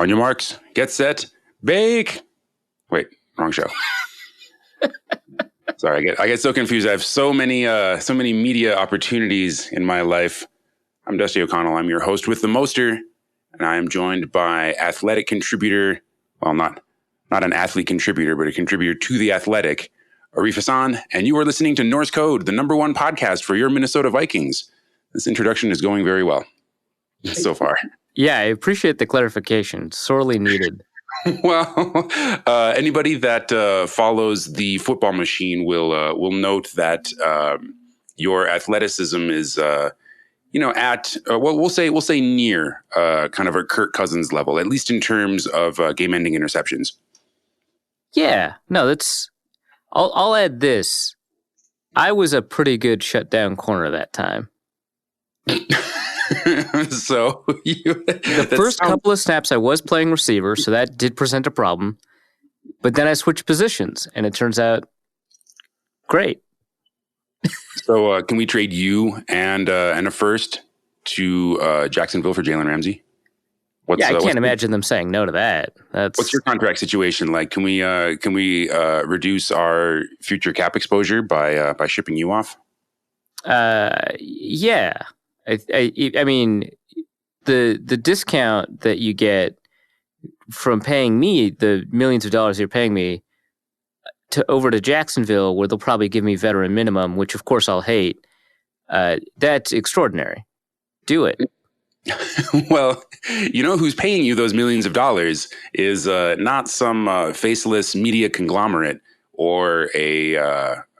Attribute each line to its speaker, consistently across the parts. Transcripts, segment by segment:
Speaker 1: On your marks, get set, bake. Wait, wrong show. Sorry, I get so confused. I have so many media opportunities in my life. I'm Dusty O'Connell. I'm your host with the Moster, and I am joined by athletic contributor. Well, not an athlete contributor, but a contributor to The Athletic, Arif Hassan. And you are listening to Norse Code, the #1 podcast for your Minnesota Vikings. This introduction is going very well so far.
Speaker 2: Yeah, I appreciate the clarification. Sorely needed.
Speaker 1: Well, anybody that follows the football machine will note that your athleticism is, at we'll say near kind of a Kirk Cousins level, at least in terms of game-ending interceptions.
Speaker 2: Yeah, no, that's. I'll add this. I was a pretty good shutdown corner that time.
Speaker 1: So
Speaker 2: the first couple of snaps I was playing receiver, so that did present a problem. But then I switched positions, and it turns out great.
Speaker 1: So can we trade you and a first to Jacksonville for Jalen Ramsey?
Speaker 2: I can't imagine them saying no to that.
Speaker 1: What's your contract situation like? Can we reduce our future cap exposure by shipping you off?
Speaker 2: Yeah. I mean, the discount that you get from paying me the millions of dollars you're paying me over to Jacksonville, where they'll probably give me veteran minimum, which of course I'll hate. That's extraordinary. Do it.
Speaker 1: Well, you know who's paying you those millions of dollars is not some faceless media conglomerate or a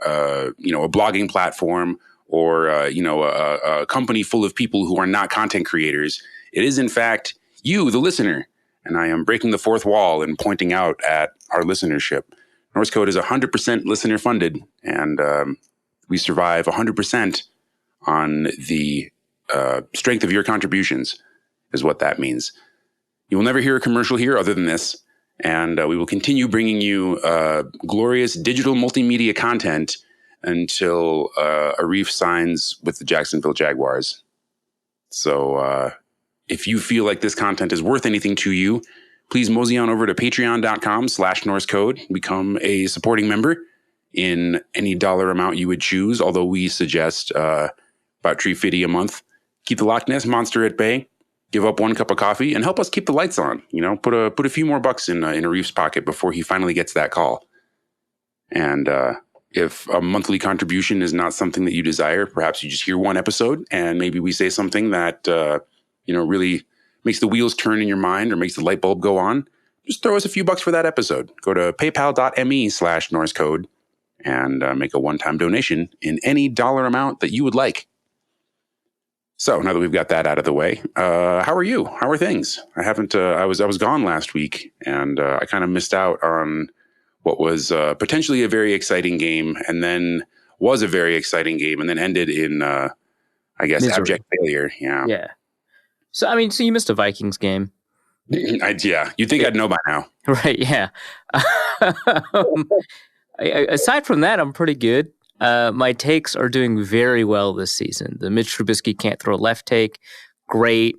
Speaker 1: blogging platform. Or, a company full of people who are not content creators. It is, in fact, you, the listener. And I am breaking the fourth wall and pointing out at our listenership. Norse Code is 100% listener funded, and we survive 100% on the strength of your contributions, is what that means. You will never hear a commercial here other than this, and we will continue bringing you glorious digital multimedia content until Arif signs with the Jacksonville Jaguars. So if you feel like this content is worth anything to you, please mosey on over to patreon.com/NorseCode. Become a supporting member in any dollar amount you would choose, although we suggest about $3.50 a month. Keep the Loch Ness Monster at bay. Give up 1 cup of coffee and help us keep the lights on. Put a few more bucks in Arif's pocket before he finally gets that call. And if a monthly contribution is not something that you desire, perhaps you just hear one episode and maybe we say something that, really makes the wheels turn in your mind or makes the light bulb go on. Just throw us a few bucks for that episode. Go to paypal.me/NorseCode and make a one-time donation in any dollar amount that you would like. So now that we've got that out of the way, how are you? How are things? I haven't, I was gone last week and I kind of missed out on what was potentially a very exciting game, and then was a very exciting game, and then ended in, misery. Abject failure. Yeah.
Speaker 2: Yeah. So you missed a Vikings game.
Speaker 1: You'd think I'd know by now.
Speaker 2: Right. Yeah. Aside from that, I'm pretty good. My takes are doing very well this season. The Mitch Trubisky can't throw left take, great.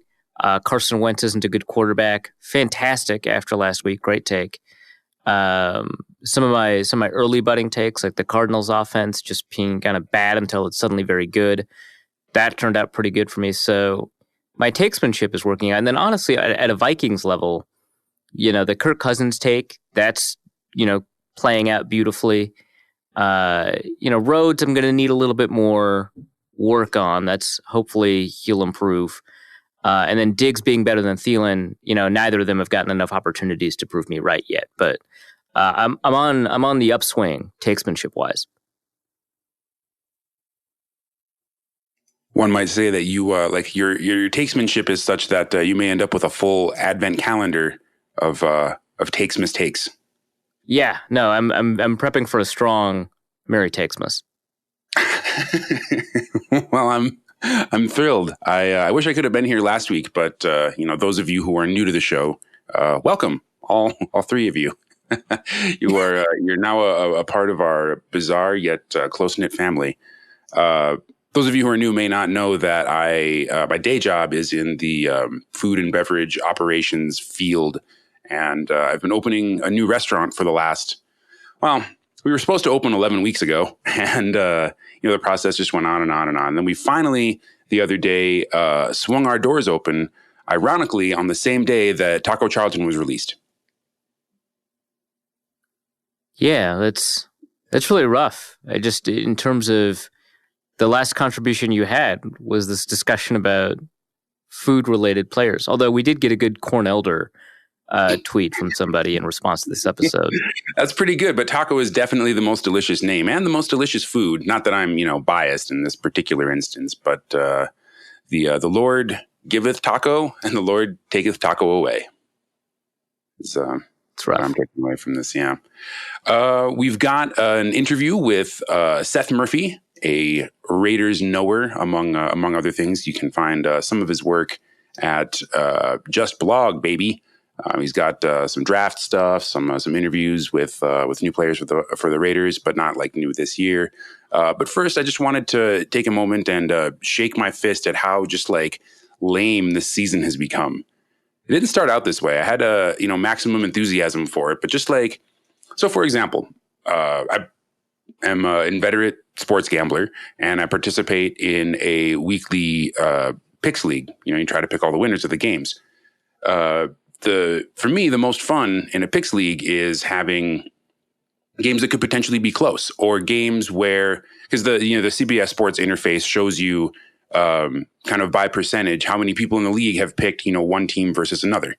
Speaker 2: Carson Wentz isn't a good quarterback, fantastic after last week, great take. Some of my early budding takes, like the Cardinals offense just being kind of bad until it's suddenly very good, that turned out pretty good for me. So my takesmanship is working out. And then honestly, at a Vikings level, the Kirk Cousins take, that's, playing out beautifully. Rhodes, I'm going to need a little bit more work on. That's hopefully he'll improve. And then Diggs being better than Thielen, neither of them have gotten enough opportunities to prove me right yet. But I'm on the upswing, takesmanship wise.
Speaker 1: One might say that you your takesmanship is such that you may end up with a full advent calendar of takes mistakes.
Speaker 2: Yeah, no, I'm prepping for a strong Merry Takesmas.
Speaker 1: Well, I'm thrilled. I wish I could have been here last week, but those of you who are new to the show, welcome, all three of you. You're now a part of our bizarre yet close knit family. those of you who are new may not know that my day job is in the food and beverage operations field. And I've been opening a new restaurant for the last, well, we were supposed to open 11 weeks ago. And, the process just went on and on and on. And then we finally, the other day, swung our doors open, ironically, on the same day that Taco Charlton was released.
Speaker 2: Yeah, that's really rough. In terms of the last contribution you had was this discussion about food-related players. Although we did get a good Corn Elder tweet from somebody in response to this episode.
Speaker 1: That's pretty good, but taco is definitely the most delicious name and the most delicious food. Not that I'm, biased in this particular instance, but the Lord giveth taco and the Lord taketh taco away. It's rough. What I'm taking away from this, yeah. We've got an interview with Seth Murphy, a Raiders knower, among other things. You can find some of his work at Just Blog, baby. He's got some draft stuff, some interviews with new players for the Raiders, but not like new this year. But first, I just wanted to take a moment and shake my fist at how just like lame this season has become. It didn't start out this way. I had maximum enthusiasm for it, but just like so. For example, I am an inveterate sports gambler, and I participate in a weekly picks league. You try to pick all the winners of the games. For me, the most fun in a picks league is having games that could potentially be close, or games where, because the CBS Sports interface shows you kind of by percentage how many people in the league have picked one team versus another.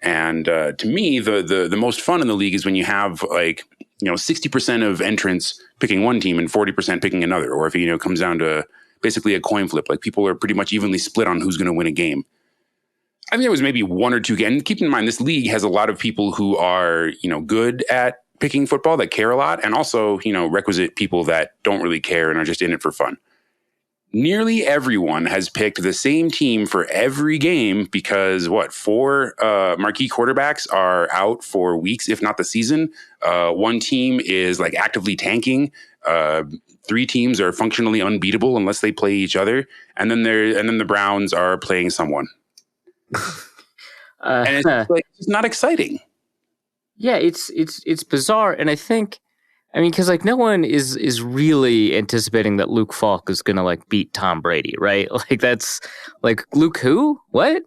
Speaker 1: And to me, the most fun in the league is when you have 60% of entrants picking one team and 40% picking another, or if it comes down to basically a coin flip, like people are pretty much evenly split on who's going to win a game. I think it was maybe one or two games. And keep in mind, this league has a lot of people who are, good at picking football, that care a lot, and also, requisite people that don't really care and are just in it for fun. Nearly everyone has picked the same team for every game because four marquee quarterbacks are out for weeks, if not the season. One team is like actively tanking. Three teams are functionally unbeatable unless they play each other, and then the Browns are playing someone. And it's not exciting.
Speaker 2: Yeah, it's bizarre, and I think, because no one is really anticipating that Luke Falk is gonna beat Tom Brady, right? That's Luke who? What?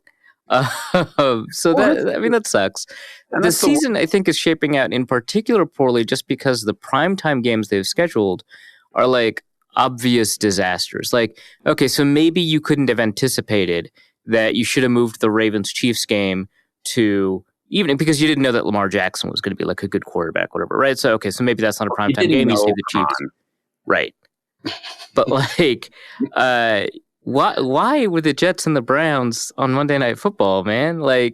Speaker 2: That sucks. And the season I think is shaping out in particular poorly just because the primetime games they've scheduled are obvious disasters. Okay, so maybe you couldn't have anticipated that you should have moved the Ravens-Chiefs game to evening because you didn't know that Lamar Jackson was going to be a good quarterback, whatever, right? So, okay, so maybe that's not a primetime game. You save the Chiefs. Right. But, why were the Jets and the Browns on Monday Night Football, man? Why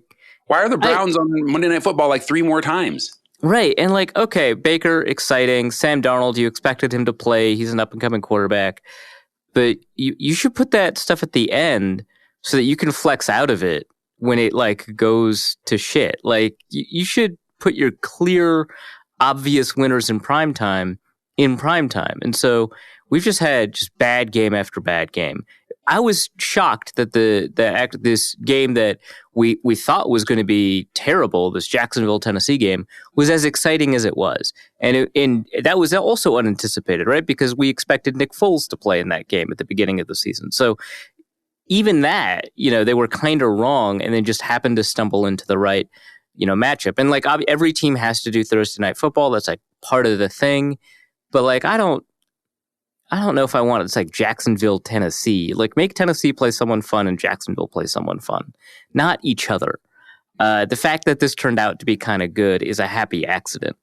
Speaker 1: are the Browns on Monday Night Football 3 more times?
Speaker 2: Right. And, okay, Baker, exciting. Sam Darnold, you expected him to play. He's an up-and-coming quarterback. But you should put that stuff at the end so that you can flex out of it when it goes to shit. You should put your clear, obvious winners in primetime. And so we've just had bad game after bad game. I was shocked that this game that we thought was going to be terrible, this Jacksonville, Tennessee game, was as exciting as it was. And that was also unanticipated, right? Because we expected Nick Foles to play in that game at the beginning of the season. So even that, they were kind of wrong and then just happened to stumble into the right, matchup. And every team has to do Thursday Night Football. That's part of the thing. But I don't know if I want it. It's Jacksonville, Tennessee. Make Tennessee play someone fun and Jacksonville play someone fun, not each other. The fact that this turned out to be kind of good is a happy accident.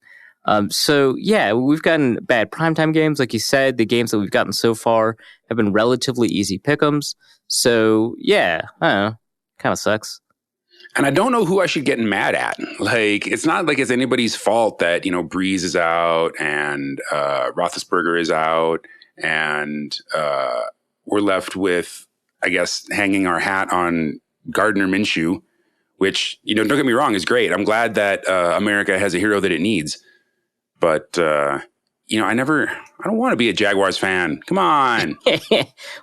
Speaker 2: So yeah, we've gotten bad primetime games. Like you said, the games that we've gotten so far have been relatively easy pick'ems. So yeah, I don't know, kind of sucks.
Speaker 1: And I don't know who I should get mad at. It's not like it's anybody's fault that, Breeze is out and Roethlisberger is out and we're left with, I guess, hanging our hat on Gardner Minshew, which, don't get me wrong, is great. I'm glad that America has a hero that it needs. But, I don't want to be a Jaguars fan. Come on.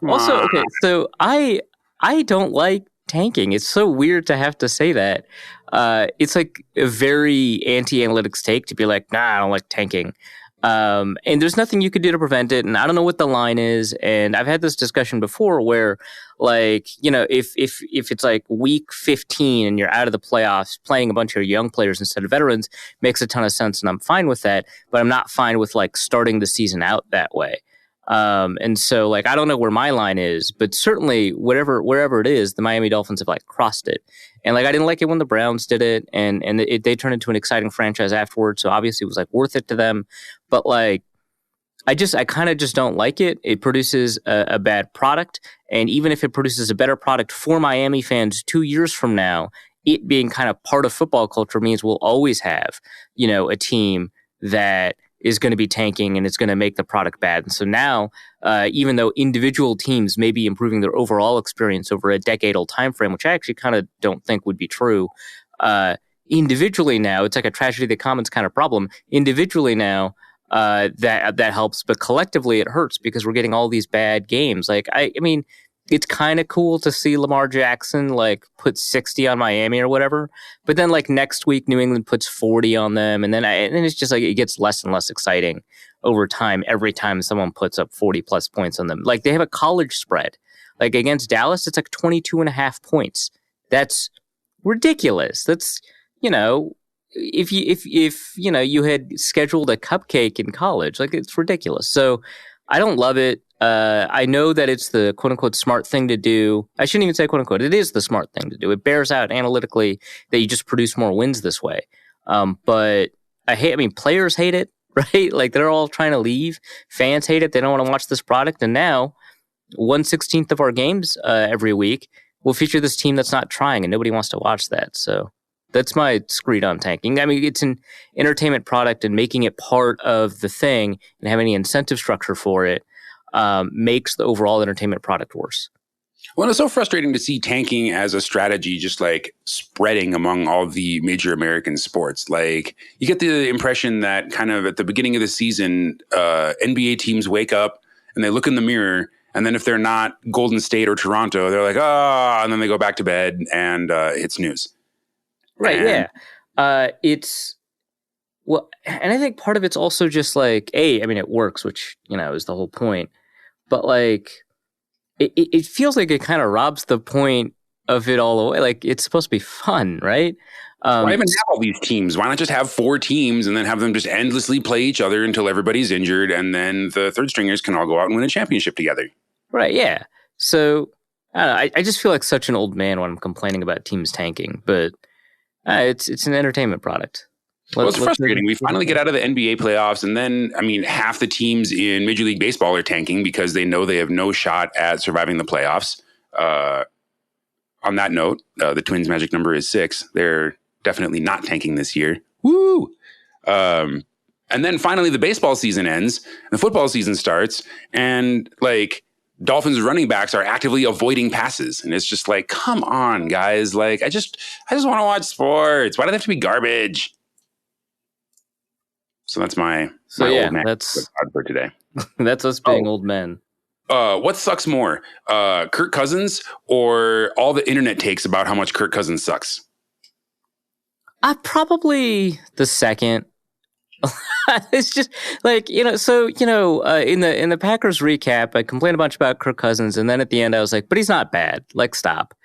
Speaker 2: Also, okay, so I don't like tanking. It's so weird to have to say that. It's like a very anti-analytics take to be like, nah, I don't like tanking. And there's nothing you could do to prevent it. And I don't know what the line is. And I've had this discussion before where, like, if it's like week 15 and you're out of the playoffs, playing a bunch of young players instead of veterans makes a ton of sense. And I'm fine with that. But I'm not fine with like starting the season out that way. And so, like, I don't know where my line is, but certainly wherever it is, the Miami Dolphins have like crossed it. And like, I didn't like it when the Browns did it, and they turned into an exciting franchise afterwards. So obviously, it was like worth it to them. But like, I kind of just don't like it. It produces a bad product, and even if it produces a better product for Miami fans 2 years from now, it being kind of part of football culture means we'll always have, a team that is going to be tanking and it's going to make the product bad. And so now, even though individual teams may be improving their overall experience over a decade-old time frame, which I actually kind of don't think would be true, individually now, it's like a tragedy of the commons kind of problem. Individually now, that helps, but collectively it hurts because we're getting all these bad games. Like, I mean, it's kind of cool to see Lamar Jackson like put 60 on Miami or whatever, but then like next week New England puts 40 on them, and then it's just like it gets less and less exciting over time. Every time someone puts up 40 plus points on them, like they have a college spread, like against Dallas, it's like 22.5 points. That's ridiculous. That's if you had scheduled a cupcake in college, like it's ridiculous. So I don't love it. I know that it's the quote unquote smart thing to do. I shouldn't even say quote unquote. It is the smart thing to do. It bears out analytically that you just produce more wins this way. But players hate it, right? Like they're all trying to leave. Fans hate it. They don't want to watch this product. And now 1/16 of our games every week will feature this team that's not trying, and nobody wants to watch that. So that's my screed on tanking. I mean, it's an entertainment product, and making it part of the thing and having any incentive structure for it makes the overall entertainment product worse.
Speaker 1: Well, it's so frustrating to see tanking as a strategy just like spreading among all the major American sports. Like you get the impression that kind of at the beginning of the season, NBA teams wake up and they look in the mirror, and then if they're not Golden State or Toronto, they're like, and then they go back to bed and it's news.
Speaker 2: Right, and, yeah. And I think part of it's also just like, it works, which, is the whole point. But like, it feels like it kind of robs the point of it all away. Like, it's supposed to be fun, right?
Speaker 1: Why even have all these teams? Why not just have 4 teams and then have them just endlessly play each other until everybody's injured, and then the third stringers can all go out and win a championship together? Right,
Speaker 2: yeah. So, I just feel like such an old man when I'm complaining about teams tanking, but it's an entertainment product.
Speaker 1: Well, it's frustrating. We finally get out of the NBA playoffs, and then, half the teams in Major League Baseball are tanking because they know they have no shot at surviving the playoffs. On that note, the Twins' magic number is 6. They're definitely not tanking this year. Woo! And then finally the baseball season ends, the football season starts, and like Dolphins running backs are actively avoiding passes. And it's just like, come on, guys. Like, I just want to watch sports. Why do they have to be garbage? So that's my old man
Speaker 2: that's
Speaker 1: for today.
Speaker 2: That's us being old men.
Speaker 1: What sucks more, Kirk Cousins or all the internet takes about how much Kirk Cousins sucks?
Speaker 2: Probably the second. It's just like, in the Packers recap, I complained a bunch about Kirk Cousins, and then at the end I was like, but he's not bad. Like, stop.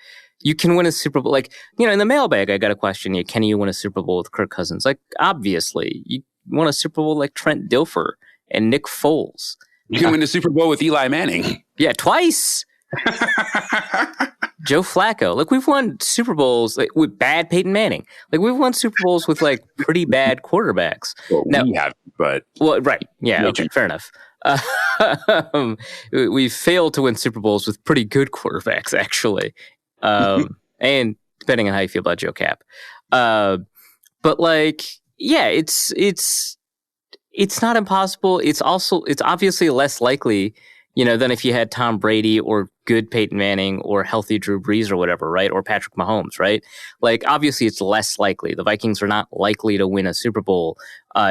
Speaker 2: You can win a Super Bowl. Like, in the mailbag, I got a question. Can you win a Super Bowl with Kirk Cousins? Like, obviously. You won a Super Bowl like Trent Dilfer and Nick Foles.
Speaker 1: You can win a Super Bowl with Eli Manning.
Speaker 2: Yeah, twice. Joe Flacco. Like, we've won Super Bowls with bad Peyton Manning. Like, we've won Super Bowls with like pretty bad quarterbacks.
Speaker 1: Well, now, we have, but
Speaker 2: right. Yeah. Okay. Fair enough. We've failed to win Super Bowls with pretty good quarterbacks, actually. And depending on how you feel about Joe Cap. But like, yeah, it's not impossible. It's obviously less likely than if you had Tom Brady or good Peyton Manning or healthy Drew Brees or whatever, right? Or Patrick Mahomes, right? Like, obviously, it's less likely. The Vikings are not likely to win a Super Bowl,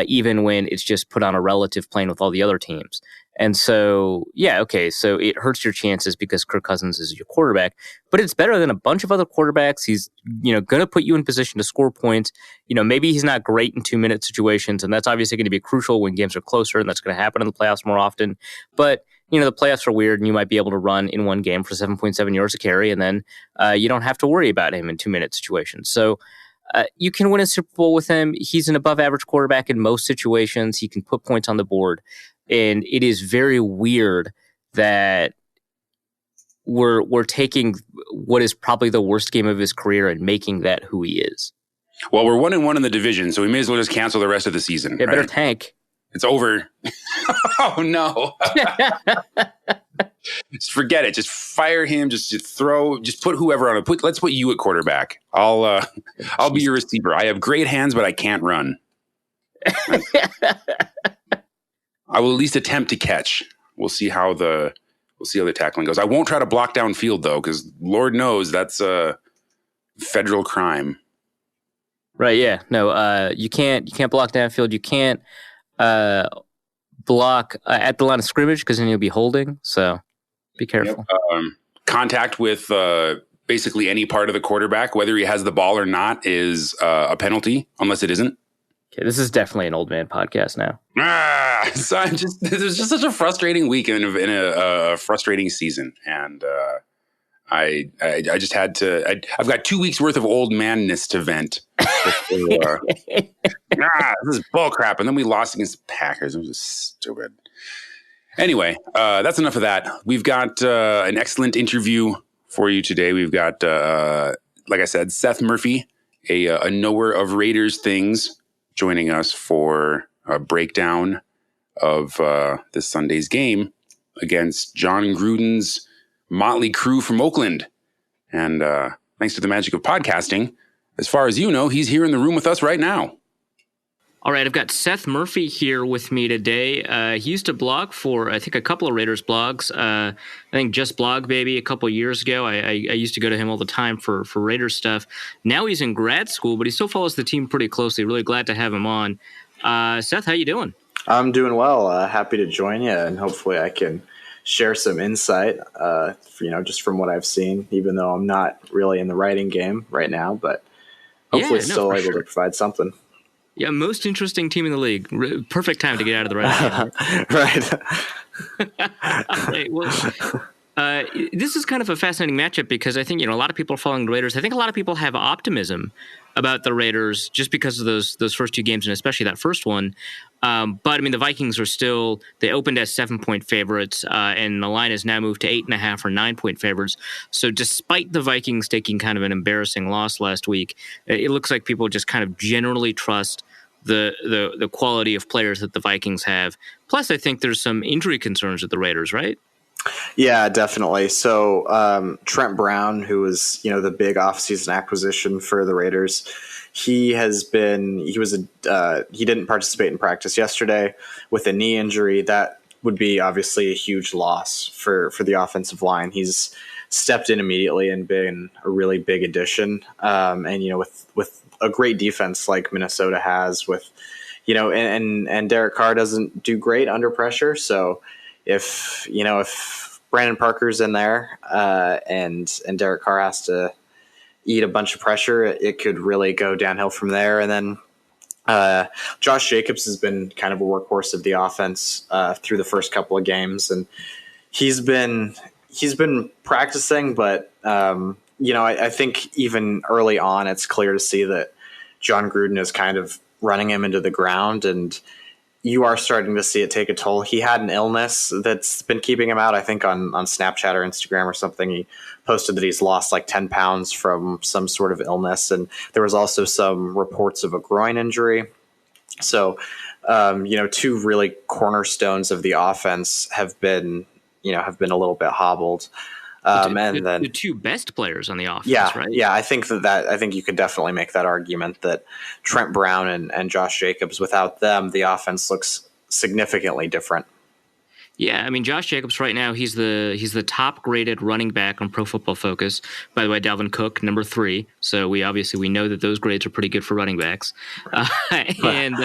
Speaker 2: even when it's just put on a relative plane with all the other teams. And so, yeah, okay, so it hurts your chances because Kirk Cousins is your quarterback, but it's better than a bunch of other quarterbacks. He's, going to put you in position to score points. Maybe he's not great in 2-minute situations, and that's obviously going to be crucial when games are closer, and that's going to happen in the playoffs more often. But the playoffs are weird, and you might be able to run in one game for 7.7 yards a carry, and then you don't have to worry about him in 2-minute situations. So you can win a Super Bowl with him. He's an above-average quarterback in most situations. He can put points on the board, and it is very weird that we're taking what is probably the worst game of his career and making that who he is.
Speaker 1: Well, we're 1-1 in the division, so we may as well just cancel the rest of the season.
Speaker 2: Yeah, better tank.
Speaker 1: It's over. Oh, no. Just forget it. Just fire him. Just put whoever on it. Let's put you at quarterback. I'll be your receiver. I have great hands, but I can't run. I will at least attempt to catch. We'll see how the tackling goes. I won't try to block downfield though, because Lord knows that's a federal crime.
Speaker 2: Right. Yeah. No. You can't block downfield. You can't block at the line of scrimmage because then you'll be holding. So be careful.
Speaker 1: Yep. Contact with basically any part of the quarterback, whether he has the ball or not, is a penalty unless it isn't.
Speaker 2: Okay, this is definitely an old man podcast now.
Speaker 1: So this was just such a frustrating week in a frustrating season, and I just had to. I've got 2 weeks worth of old manness to vent. Before, this is bull crap, and then we lost against the Packers. It was just stupid. Anyway, that's enough of that. We've got an excellent interview for you today. We've got, like I said, Seth Murphy, a knower of Raiders things, joining us for a breakdown of this Sunday's game against John Gruden's motley crew from Oakland. And thanks to the magic of podcasting, as far as you know, he's here in the room with us right now.
Speaker 2: All right, I've got Seth Murphy here with me today. He used to blog for, I think, a couple of Raiders blogs. I think Just Blog Baby a couple of years ago. I used to go to him all the time for Raiders stuff. Now he's in grad school, but he still follows the team pretty closely. Really glad to have him on. Seth, how you doing?
Speaker 3: I'm doing well. Happy to join you, and hopefully I can share some insight, just from what I've seen, even though I'm not really in the writing game right now, but hopefully still able to provide something.
Speaker 2: Yeah, most interesting team in the league. Perfect time to get out of the writing game.
Speaker 3: Right.
Speaker 2: Well, this is kind of a fascinating matchup because I think, a lot of people are following the Raiders. I think a lot of people have optimism about the Raiders just because of those first two games, and especially that first one. But I mean, the Vikings are still, they opened as 7-point favorites, and the line has now moved to 8.5 or 9-point favorites. So despite the Vikings taking kind of an embarrassing loss last week, it looks like people just kind of generally trust the quality of players that the Vikings have. Plus, I think there's some injury concerns with the Raiders, right?
Speaker 3: Yeah, definitely. So Trent Brown, who was, the big offseason acquisition for the Raiders, he didn't participate in practice yesterday with a knee injury. That would be obviously a huge loss for the offensive line. He's stepped in immediately and been a really big addition. And with a great defense like Minnesota has, with and Derek Carr doesn't do great under pressure. So if Brandon Parker's in there and Derek Carr has to eat a bunch of pressure, it could really go downhill from there. And then Josh Jacobs has been kind of a workhorse of the offense through the first couple of games, and he's been practicing, but I think even early on, it's clear to see that John Gruden is kind of running him into the ground, and you are starting to see it take a toll. He had an illness that's been keeping him out. I think on Snapchat or Instagram or something, he posted that he's lost like 10 pounds from some sort of illness. And there was also some reports of a groin injury. So, two really cornerstones of the offense have been a little bit hobbled. And then
Speaker 2: the two best players on the offense, right?
Speaker 3: Yeah, I think I think you could definitely make that argument that Trent Brown and Josh Jacobs, without them, the offense looks significantly different.
Speaker 2: Yeah, I mean Josh Jacobs right now he's the top graded running back on Pro Football Focus. By the way, Dalvin Cook number 3. So we know that those grades are pretty good for running backs. And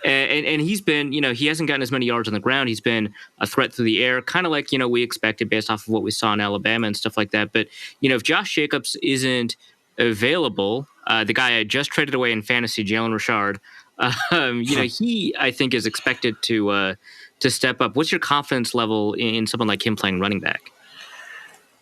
Speaker 2: and he's been, he hasn't gotten as many yards on the ground. He's been a threat through the air, kind of like we expected based off of what we saw in Alabama and stuff like that. But if Josh Jacobs isn't available, the guy I just traded away in fantasy, Jalen Richard, he I think is expected to step up. What's your confidence level in someone like him playing running back?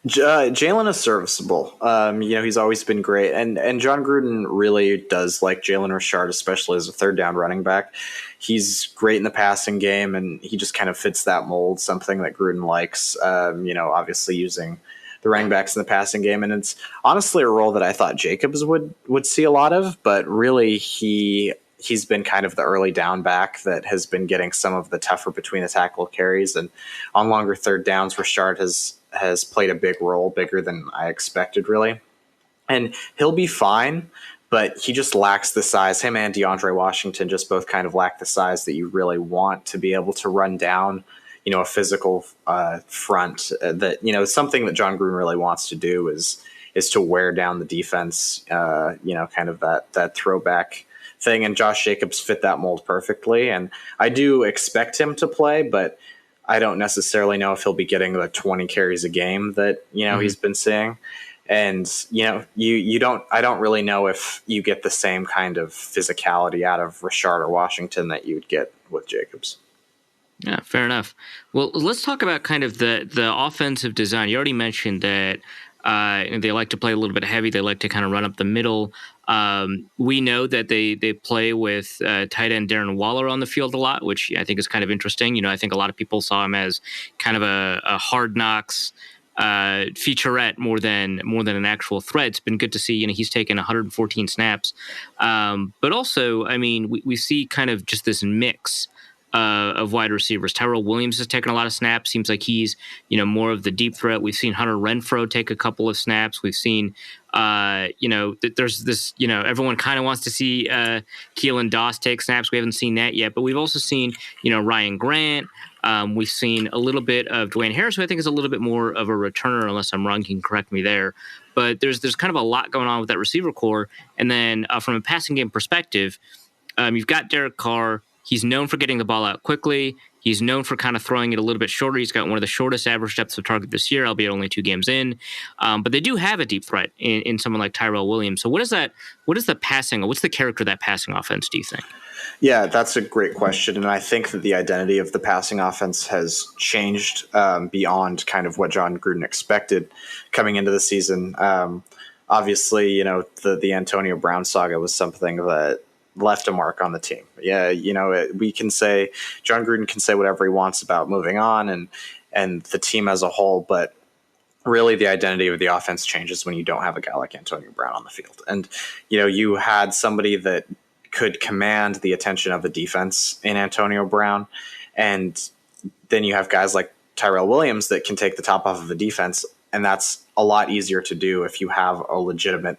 Speaker 3: Jalen is serviceable. He's always been great. And John Gruden really does like Jalen Richard, especially as a third down running back. He's great in the passing game, and he just kind of fits that mold, something that Gruden likes, obviously using the running backs in the passing game. And it's honestly a role that I thought Jacobs would see a lot of, but really he's been kind of the early down back that has been getting some of the tougher between the tackle carries. And on longer third downs, Richard has played a big role, bigger than I expected, really. And he'll be fine, but he just lacks the size. Him and DeAndre Washington just both kind of lack the size that you really want to be able to run down, a physical front. That, something that John Gruden really wants to do is to wear down the defense, kind of that throwback thing. And Josh Jacobs fit that mold perfectly. And I do expect him to play, but I don't necessarily know if he'll be getting the 20 carries a game that, he's been seeing. And, I don't really know if you get the same kind of physicality out of Richard or Washington that you would get with Jacobs.
Speaker 2: Yeah, fair enough. Well, let's talk about kind of the offensive design. You already mentioned that they like to play a little bit heavy. They like to kind of run up the middle. We know that they play with tight end Darren Waller on the field a lot, which I think is kind of interesting. I think a lot of people saw him as kind of a hard knocks featurette more than an actual threat. It's been good to see. He's taken 114 snaps, but also, I mean, we see kind of just this mix of wide receivers. Tyrell Williams has taken a lot of snaps. Seems like he's, more of the deep threat. We've seen Hunter Renfrow take a couple of snaps. We've seen, there's this, everyone kind of wants to see Keelan Doss take snaps. We haven't seen that yet, but we've also seen, Ryan Grant. We've seen a little bit of Dwayne Harris, who I think is a little bit more of a returner, unless I'm wrong. You can correct me there. But there's kind of a lot going on with that receiver core. And then from a passing game perspective, you've got Derek Carr. He's known for getting the ball out quickly. He's known for kind of throwing it a little bit shorter. He's got one of the shortest average depths of target this year, albeit only 2 games in. But they do have a deep threat in someone like Tyrell Williams. So what is the passing, or what's the character of that passing offense, do you think?
Speaker 3: Yeah, that's a great question. And I think that the identity of the passing offense has changed beyond kind of what John Gruden expected coming into the season. Obviously, the Antonio Brown saga was something that left a mark on the team. Yeah, we can say, John Gruden can say whatever he wants about moving on and the team as a whole, but really the identity of the offense changes when you don't have a guy like Antonio Brown on the field. And, you had somebody that could command the attention of the defense in Antonio Brown. And then you have guys like Tyrell Williams that can take the top off of the defense. And that's a lot easier to do if you have a legitimate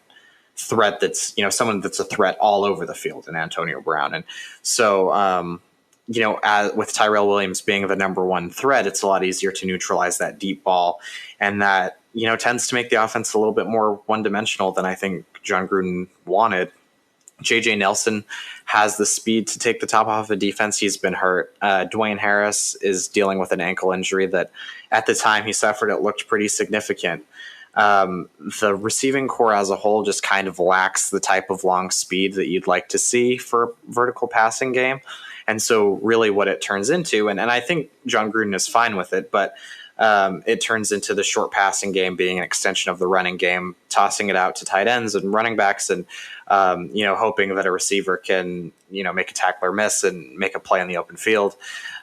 Speaker 3: threat that's, someone that's a threat all over the field in Antonio Brown. And so, with Tyrell Williams being the number one threat, it's a lot easier to neutralize that deep ball. And that, tends to make the offense a little bit more one-dimensional than I think John Gruden wanted. J.J. Nelson has the speed to take the top off of the defense. He's been hurt. Dwayne Harris is dealing with an ankle injury that at the time he suffered, it looked pretty significant. The receiving core as a whole just kind of lacks the type of long speed that you'd like to see for a vertical passing game. And so really what it turns into, and I think John Gruden is fine with it, but it turns into the short passing game being an extension of the running game, tossing it out to tight ends and running backs and, hoping that a receiver can, make a tackle or miss and make a play in the open field.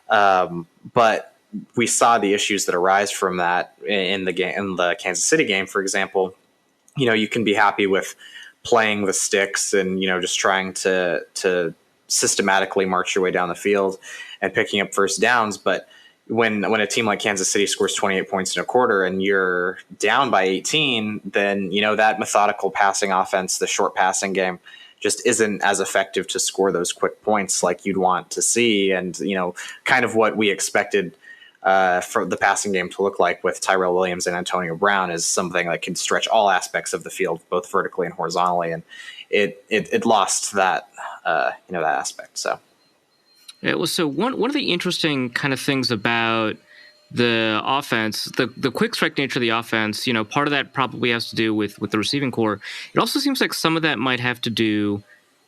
Speaker 3: But we saw the issues that arise from that in the game, in the Kansas City game, for example. You can be happy with playing the sticks and, just trying to systematically march your way down the field and picking up first downs. But when a team like Kansas City scores 28 points in a quarter and you're down by 18, then, that methodical passing offense, the short passing game, just isn't as effective to score those quick points like you'd want to see. And, kind of what we expected for the passing game to look like with Tyrell Williams and Antonio Brown is something that can stretch all aspects of the field, both vertically and horizontally. And it lost that, that aspect. So.
Speaker 2: Yeah, well, so one of the interesting kind of things about the offense, the quick strike nature of the offense, part of that probably has to do with the receiving core. It also seems like some of that might have to do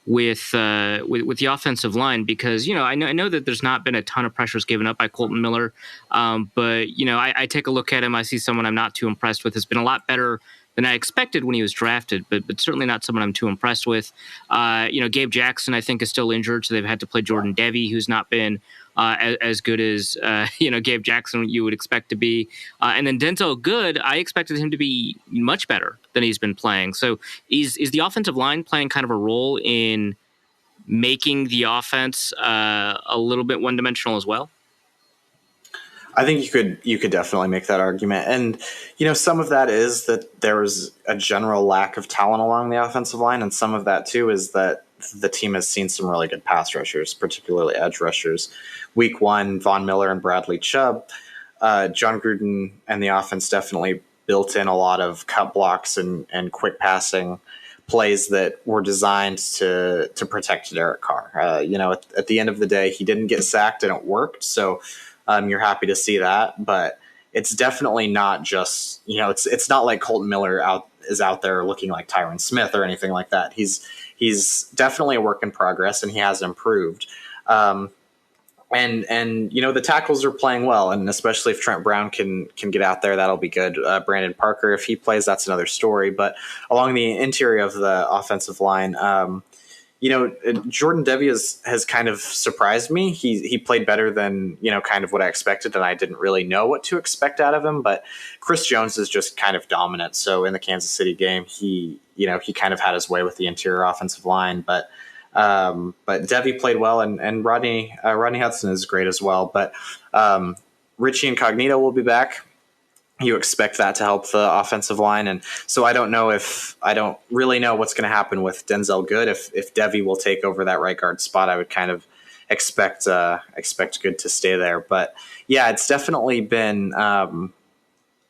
Speaker 2: with the offensive line, because I know that there's not been a ton of pressures given up by Colton Miller, but I take a look at him, I see someone I'm not too impressed with. Has been a lot better than I expected when he was drafted, but certainly not someone I'm too impressed with. Gabe Jackson, I think, is still injured, so they've had to play Jordan Devy, who's not been as good as Gabe Jackson you would expect to be. And then Denzel Good, I expected him to be much better than he's been playing. So is the offensive line playing kind of a role in making the offense a little bit one-dimensional as well?
Speaker 3: I think you could definitely make that argument. And, some of that is that there was a general lack of talent along the offensive line. And some of that, too, is that the team has seen some really good pass rushers, particularly edge rushers. Week 1, Von Miller and Bradley Chubb. John Gruden and the offense definitely built in a lot of cut blocks and quick passing plays that were designed to protect Derek Carr. At the end of the day, he didn't get sacked and it worked. So you're happy to see that, but it's definitely not just, it's not like Colton Miller is out there looking like Tyron Smith or anything like that. He's definitely a work in progress and he has improved. And the tackles are playing well, and especially if Trent Brown can get out there, that'll be good. Brandon Parker, if he plays, that's another story. But along the interior of the offensive line, Jordan Devy has kind of surprised me. He played better than, kind of what I expected, and I didn't really know what to expect out of him. But Chris Jones is just kind of dominant. So in the Kansas City game, he kind of had his way with the interior offensive line. But Devy played well, and Rodney Hudson is great as well. But Richie Incognito will be back. You expect that to help the offensive line. And so I don't really know what's going to happen with Denzel Good. If Devy will take over that right guard spot, I would kind of expect Good to stay there. But yeah, it's definitely been,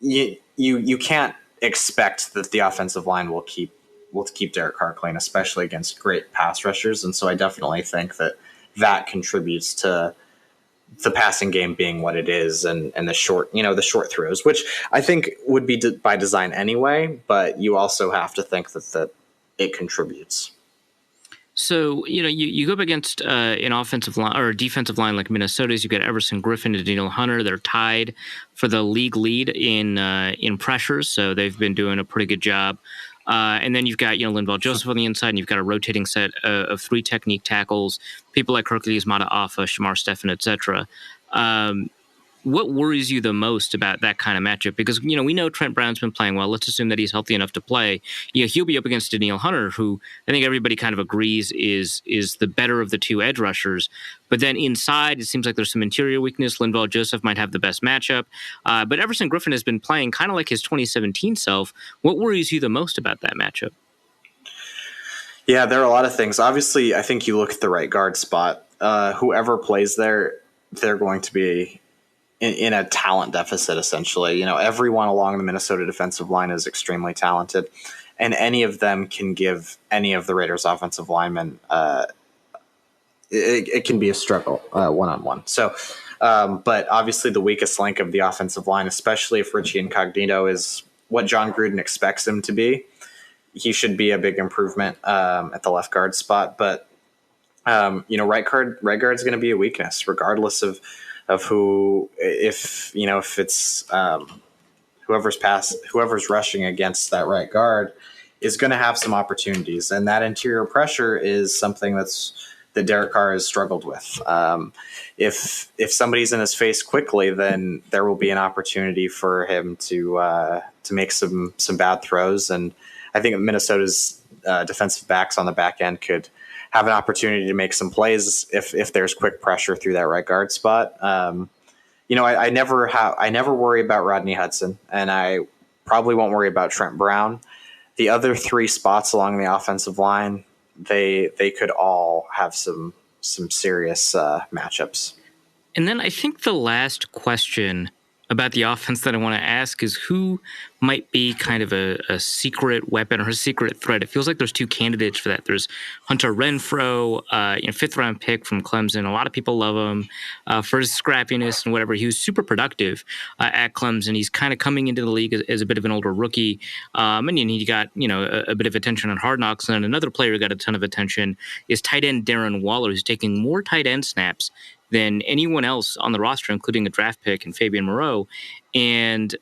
Speaker 3: you can't expect that the offensive line will keep Derek Carr clean, especially against great pass rushers. And so I definitely think that contributes to the passing game being what it is, and the short throws, which I think would be by design anyway, but you also have to think that it contributes.
Speaker 2: So, you go up against an offensive line or a defensive line like Minnesota's. You've got Everson Griffin and Daniel Hunter. They're tied for the league lead in pressures, so they've been doing a pretty good job. And then you've got, Linval Joseph on the inside, and you've got a rotating set of 3 technique tackles, people like Hercules Mataafa, Shamar Stephan, etc. What worries you the most about that kind of matchup? Because, we know Trent Brown's been playing well. Let's assume that he's healthy enough to play. He'll be up against Danielle Hunter, who I think everybody kind of agrees is the better of the 2 edge rushers. But then inside, it seems like there's some interior weakness. Linval Joseph might have the best matchup. But Everson Griffin has been playing kind of like his 2017 self. What worries you the most about that matchup?
Speaker 3: Yeah, there are a lot of things. Obviously, I think you look at the right guard spot. Whoever plays there, they're going to be in a talent deficit, essentially. Everyone along the Minnesota defensive line is extremely talented, and any of them can give any of the Raiders offensive linemen it can be a struggle one-on-one. So, but obviously the weakest link of the offensive line, especially if Richie Incognito is what John Gruden expects him to be, he should be a big improvement at the left guard spot. But right guard is going to be a weakness, regardless of who, if it's whoever's rushing against that right guard is going to have some opportunities, and that interior pressure is something that Derek Carr has struggled with. If somebody's in his face quickly, then there will be an opportunity for him to make some bad throws, and I think Minnesota's defensive backs on the back end could have an opportunity to make some plays if there's quick pressure through that right guard spot. I never worry about Rodney Hudson, and I probably won't worry about Trent Brown. The other 3 spots along the offensive line, they could all have some serious matchups.
Speaker 2: And then I think the last question about the offense that I want to ask is who might be kind of a secret weapon or a secret threat. It feels like there's two candidates for that. There's Hunter Renfrow, fifth-round pick from Clemson. A lot of people love him for his scrappiness and whatever. He was super productive at Clemson. He's kind of coming into the league as a bit of an older rookie. And he got a bit of attention on Hard Knocks. And then another player who got a ton of attention is tight end Darren Waller, who's taking more tight end snaps than anyone else on the roster, including a draft pick and Fabian Moreau. And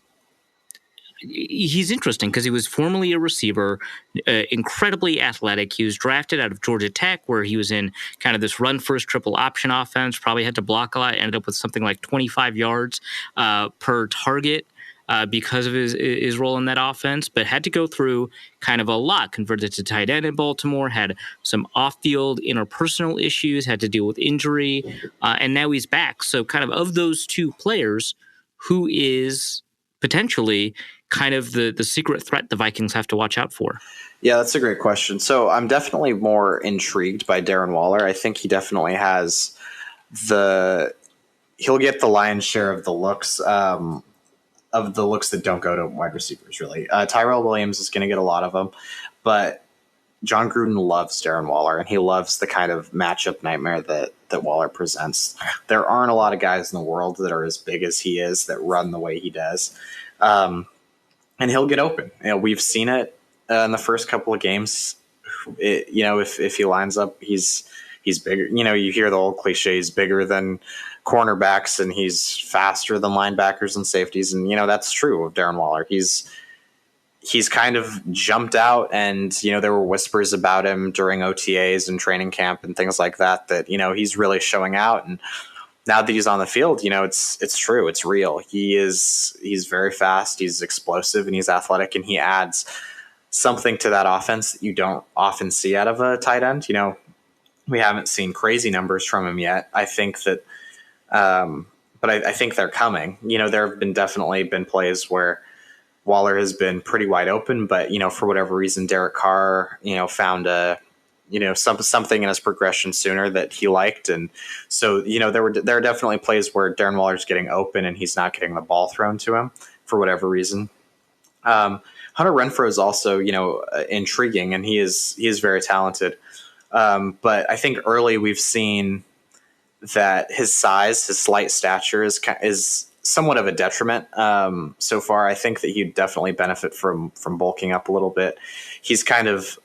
Speaker 2: he's interesting because he was formerly a receiver, incredibly athletic. He was drafted out of Georgia Tech, where he was in kind of this run-first triple option offense, probably had to block a lot, ended up with something like 25 yards per target because of his role in that offense, but had to go through kind of a lot, converted to tight end in Baltimore, had some off-field interpersonal issues, had to deal with injury, and now he's back. So kind of those two players, who is potentially kind of the secret threat the Vikings have to watch out for?
Speaker 3: Yeah, that's a great question. So I'm definitely more intrigued by Darren Waller. I think he definitely has he'll get the lion's share of the looks, that don't go to wide receivers, really. Tyrell Williams is going to get a lot of them, but John Gruden loves Darren Waller, and he loves the kind of matchup nightmare that Waller presents. There aren't a lot of guys in the world that are as big as he is, that run the way he does. And he'll get open. We've seen it in the first couple of games. If he lines up, he's bigger. You hear the old cliche, he's bigger than cornerbacks and he's faster than linebackers and safeties. And, that's true of Darren Waller. He's kind of jumped out, and, there were whispers about him during OTAs and training camp and things like that, he's really showing out. And now that he's on the field, it's true. It's real. He's very fast. He's explosive and he's athletic, and he adds something to that offense that you don't often see out of a tight end. We haven't seen crazy numbers from him yet. I think that, but I think they're coming. There have definitely been plays where Waller has been pretty wide open, but, for whatever reason, Derek Carr, found something in his progression sooner that he liked. And so, there are definitely plays where Darren Waller's getting open and he's not getting the ball thrown to him for whatever reason. Hunter Renfrow is also, intriguing, and he is very talented. But I think early we've seen that his size, his slight stature is somewhat of a detriment. So far, I think that he'd definitely benefit from bulking up a little bit. He's kind of,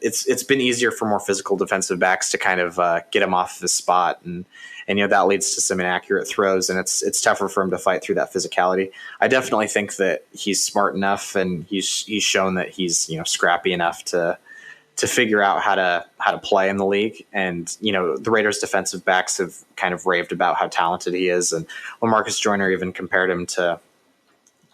Speaker 3: it's been easier for more physical defensive backs to kind of get him off his spot. And that leads to some inaccurate throws, and it's tougher for him to fight through that physicality. I definitely think that he's smart enough, and he's shown that he's, scrappy enough to figure out how to play in the league. And, the Raiders defensive backs have kind of raved about how talented he is. And LaMarcus Joyner even compared him to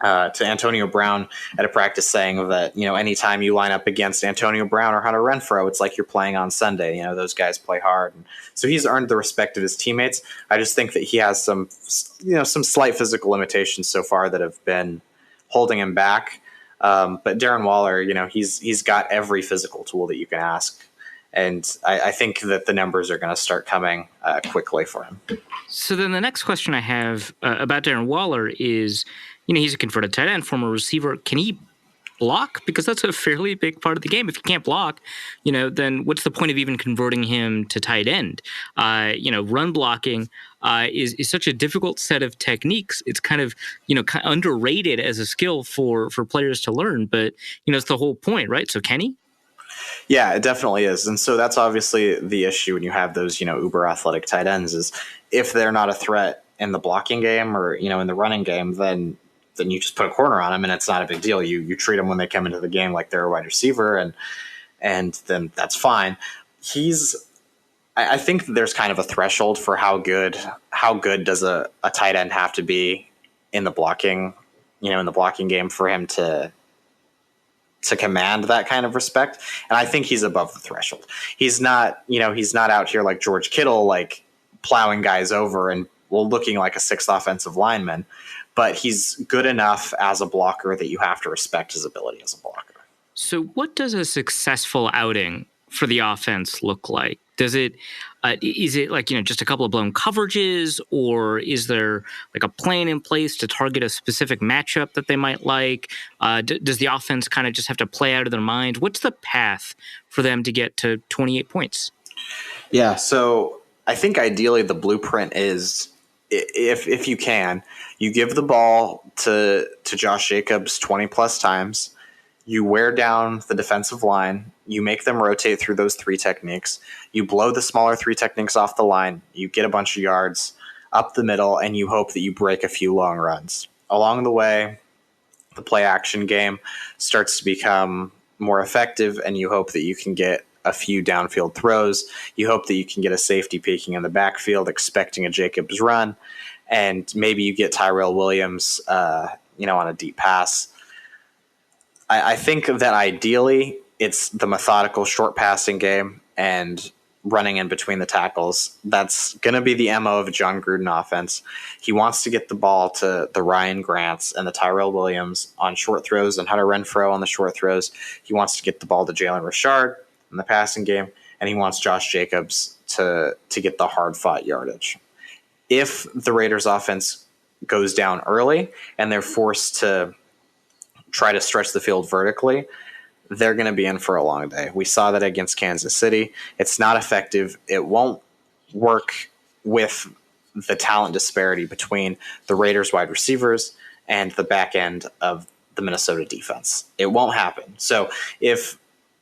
Speaker 3: Antonio Brown at a practice, saying that, anytime you line up against Antonio Brown or Hunter Renfrow, it's like you're playing on Sunday. Those guys play hard. And so he's earned the respect of his teammates. I just think that he has some slight physical limitations so far that have been holding him back. But Darren Waller, he's got every physical tool that you can ask. And I think that the numbers are going to start coming quickly for him.
Speaker 2: So then the next question I have about Darren Waller is, he's a converted tight end, former receiver. Can he block? Because that's a fairly big part of the game. If he can't block, then what's the point of even converting him to tight end? Run blocking is such a difficult set of techniques. It's kind of, underrated as a skill for players to learn, but, it's the whole point, right? So can he?
Speaker 3: Yeah, it definitely is. And so that's obviously the issue when you have those, uber athletic tight ends, is if they're not a threat in the blocking game or, in the running game, then you just put a corner on them and it's not a big deal. You treat them when they come into the game like they're a wide receiver, and then that's fine. I think there's kind of a threshold for how good does a tight end have to be in the blocking game for him to command that kind of respect. And I think he's above the threshold. He's not out here like George Kittle, like plowing guys over and looking like a sixth offensive lineman, but he's good enough as a blocker that you have to respect his ability as a blocker.
Speaker 2: So what does a successful outing for the offense look like? Is it like, just a couple of blown coverages, or is there like a plan in place to target a specific matchup that they might like? Does the offense kind of just have to play out of their mind? What's the path for them to get to 28 points?
Speaker 3: Yeah, so I think ideally the blueprint is, if you can, you give the ball to Josh Jacobs 20 plus times. You wear down the defensive line. You make them rotate through those 3 techniques. You blow the smaller 3 techniques off the line. You get a bunch of yards up the middle, and you hope that you break a few long runs. Along the way, the play action game starts to become more effective, and you hope that you can get a few downfield throws. You hope that you can get a safety peeking in the backfield, expecting a Jacobs run, and maybe you get Tyrell Williams, on a deep pass. I think that ideally it's the methodical short passing game and running in between the tackles. That's going to be the MO of a John Gruden offense. He wants to get the ball to the Ryan Grants and the Tyrell Williams on short throws and Hunter Renfrow on the short throws. He wants to get the ball to Jalen Richard in the passing game, and he wants Josh Jacobs to get the hard-fought yardage. If the Raiders offense goes down early and they're forced to try to stretch the field vertically, they're going to be in for a long day. We saw that against Kansas City. It's not effective. It won't work with the talent disparity between the Raiders wide receivers and the back end of the Minnesota defense. It won't happen. So if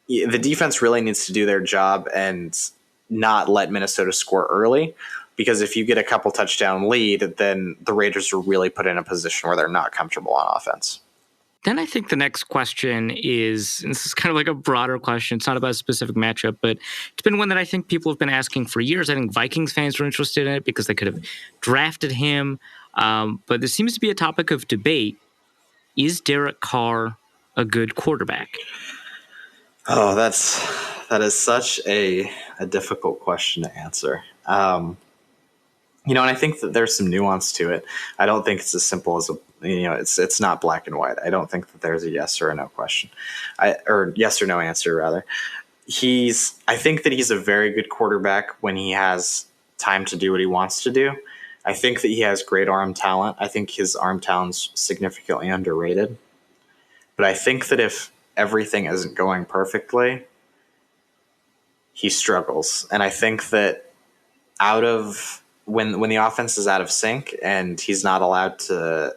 Speaker 3: the defense really needs to do their job and not let Minnesota score early, because if you get a couple touchdown lead, then the Raiders are really put in a position where they're not comfortable on offense.
Speaker 2: Then I think the next question is, and this is kind of like a broader question. It's not about a specific matchup, but it's been one that I think people have been asking for years. I think Vikings fans were interested in it because they could have drafted him. But there seems to be a topic of debate. Is Derek Carr a good quarterback?
Speaker 3: Oh, that is such a difficult question to answer. And I think that there's some nuance to it. I don't think it's as simple as it's not black and white. I don't think that there's a yes or a no question, or yes or no answer rather. I think that he's a very good quarterback when he has time to do what he wants to do. I think that he has great arm talent. I think his arm talent's significantly underrated. But I think that if everything isn't going perfectly, he struggles. And I think that when the offense is out of sync and he's not allowed to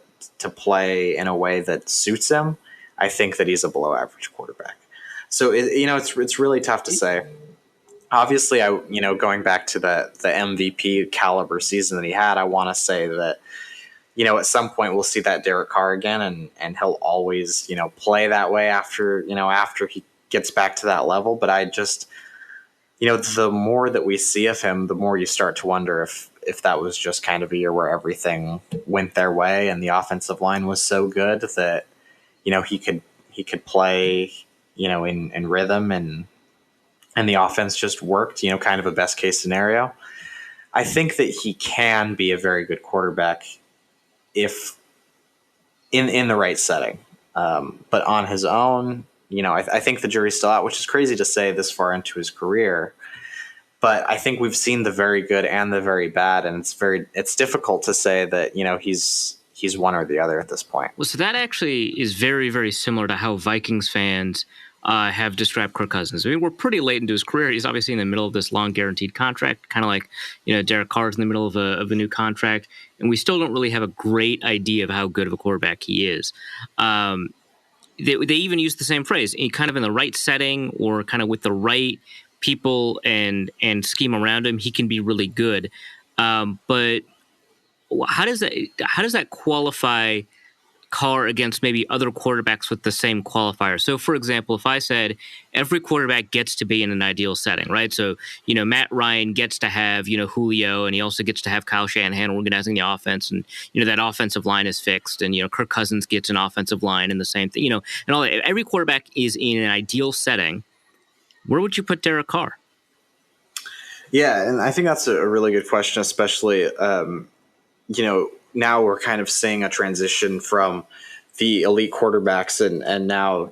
Speaker 3: play in a way that suits him, I think that he's a below average quarterback. So it's really tough to say. Obviously, going back to the MVP caliber season that he had, I want to say that at some point we'll see that Derek Carr again, and he'll always play that way after he gets back to that level. But I just the more that we see of him, the more you start to wonder if that was just kind of a year where everything went their way and the offensive line was so good that he could play in rhythm and the offense just worked, kind of a best case scenario. I think that he can be a very good quarterback if in the right setting. But on his own, I think the jury's still out, which is crazy to say this far into his career. But I think we've seen the very good and the very bad, and it's difficult to say that he's one or the other at this point.
Speaker 2: Well, so that actually is very, very similar to how Vikings fans have described Kirk Cousins. I mean, we're pretty late into his career. He's obviously in the middle of this long guaranteed contract, kind of like Derek Carr's in the middle of a new contract, and we still don't really have a great idea of how good of a quarterback he is. They even use the same phrase, kind of in the right setting or kind of with the right people and scheme around him, he can be really good. But how does that qualify Carr against maybe other quarterbacks with the same qualifier? So, for example, if I said every quarterback gets to be in an ideal setting, right? So, Matt Ryan gets to have, Julio, and he also gets to have Kyle Shanahan organizing the offense, and, that offensive line is fixed, and, Kirk Cousins gets an offensive line and the same thing, and all that. Every quarterback is in an ideal setting. Where would you put Derek Carr?
Speaker 3: Yeah, and I think that's a really good question, especially, now we're kind of seeing a transition from the elite quarterbacks, and now,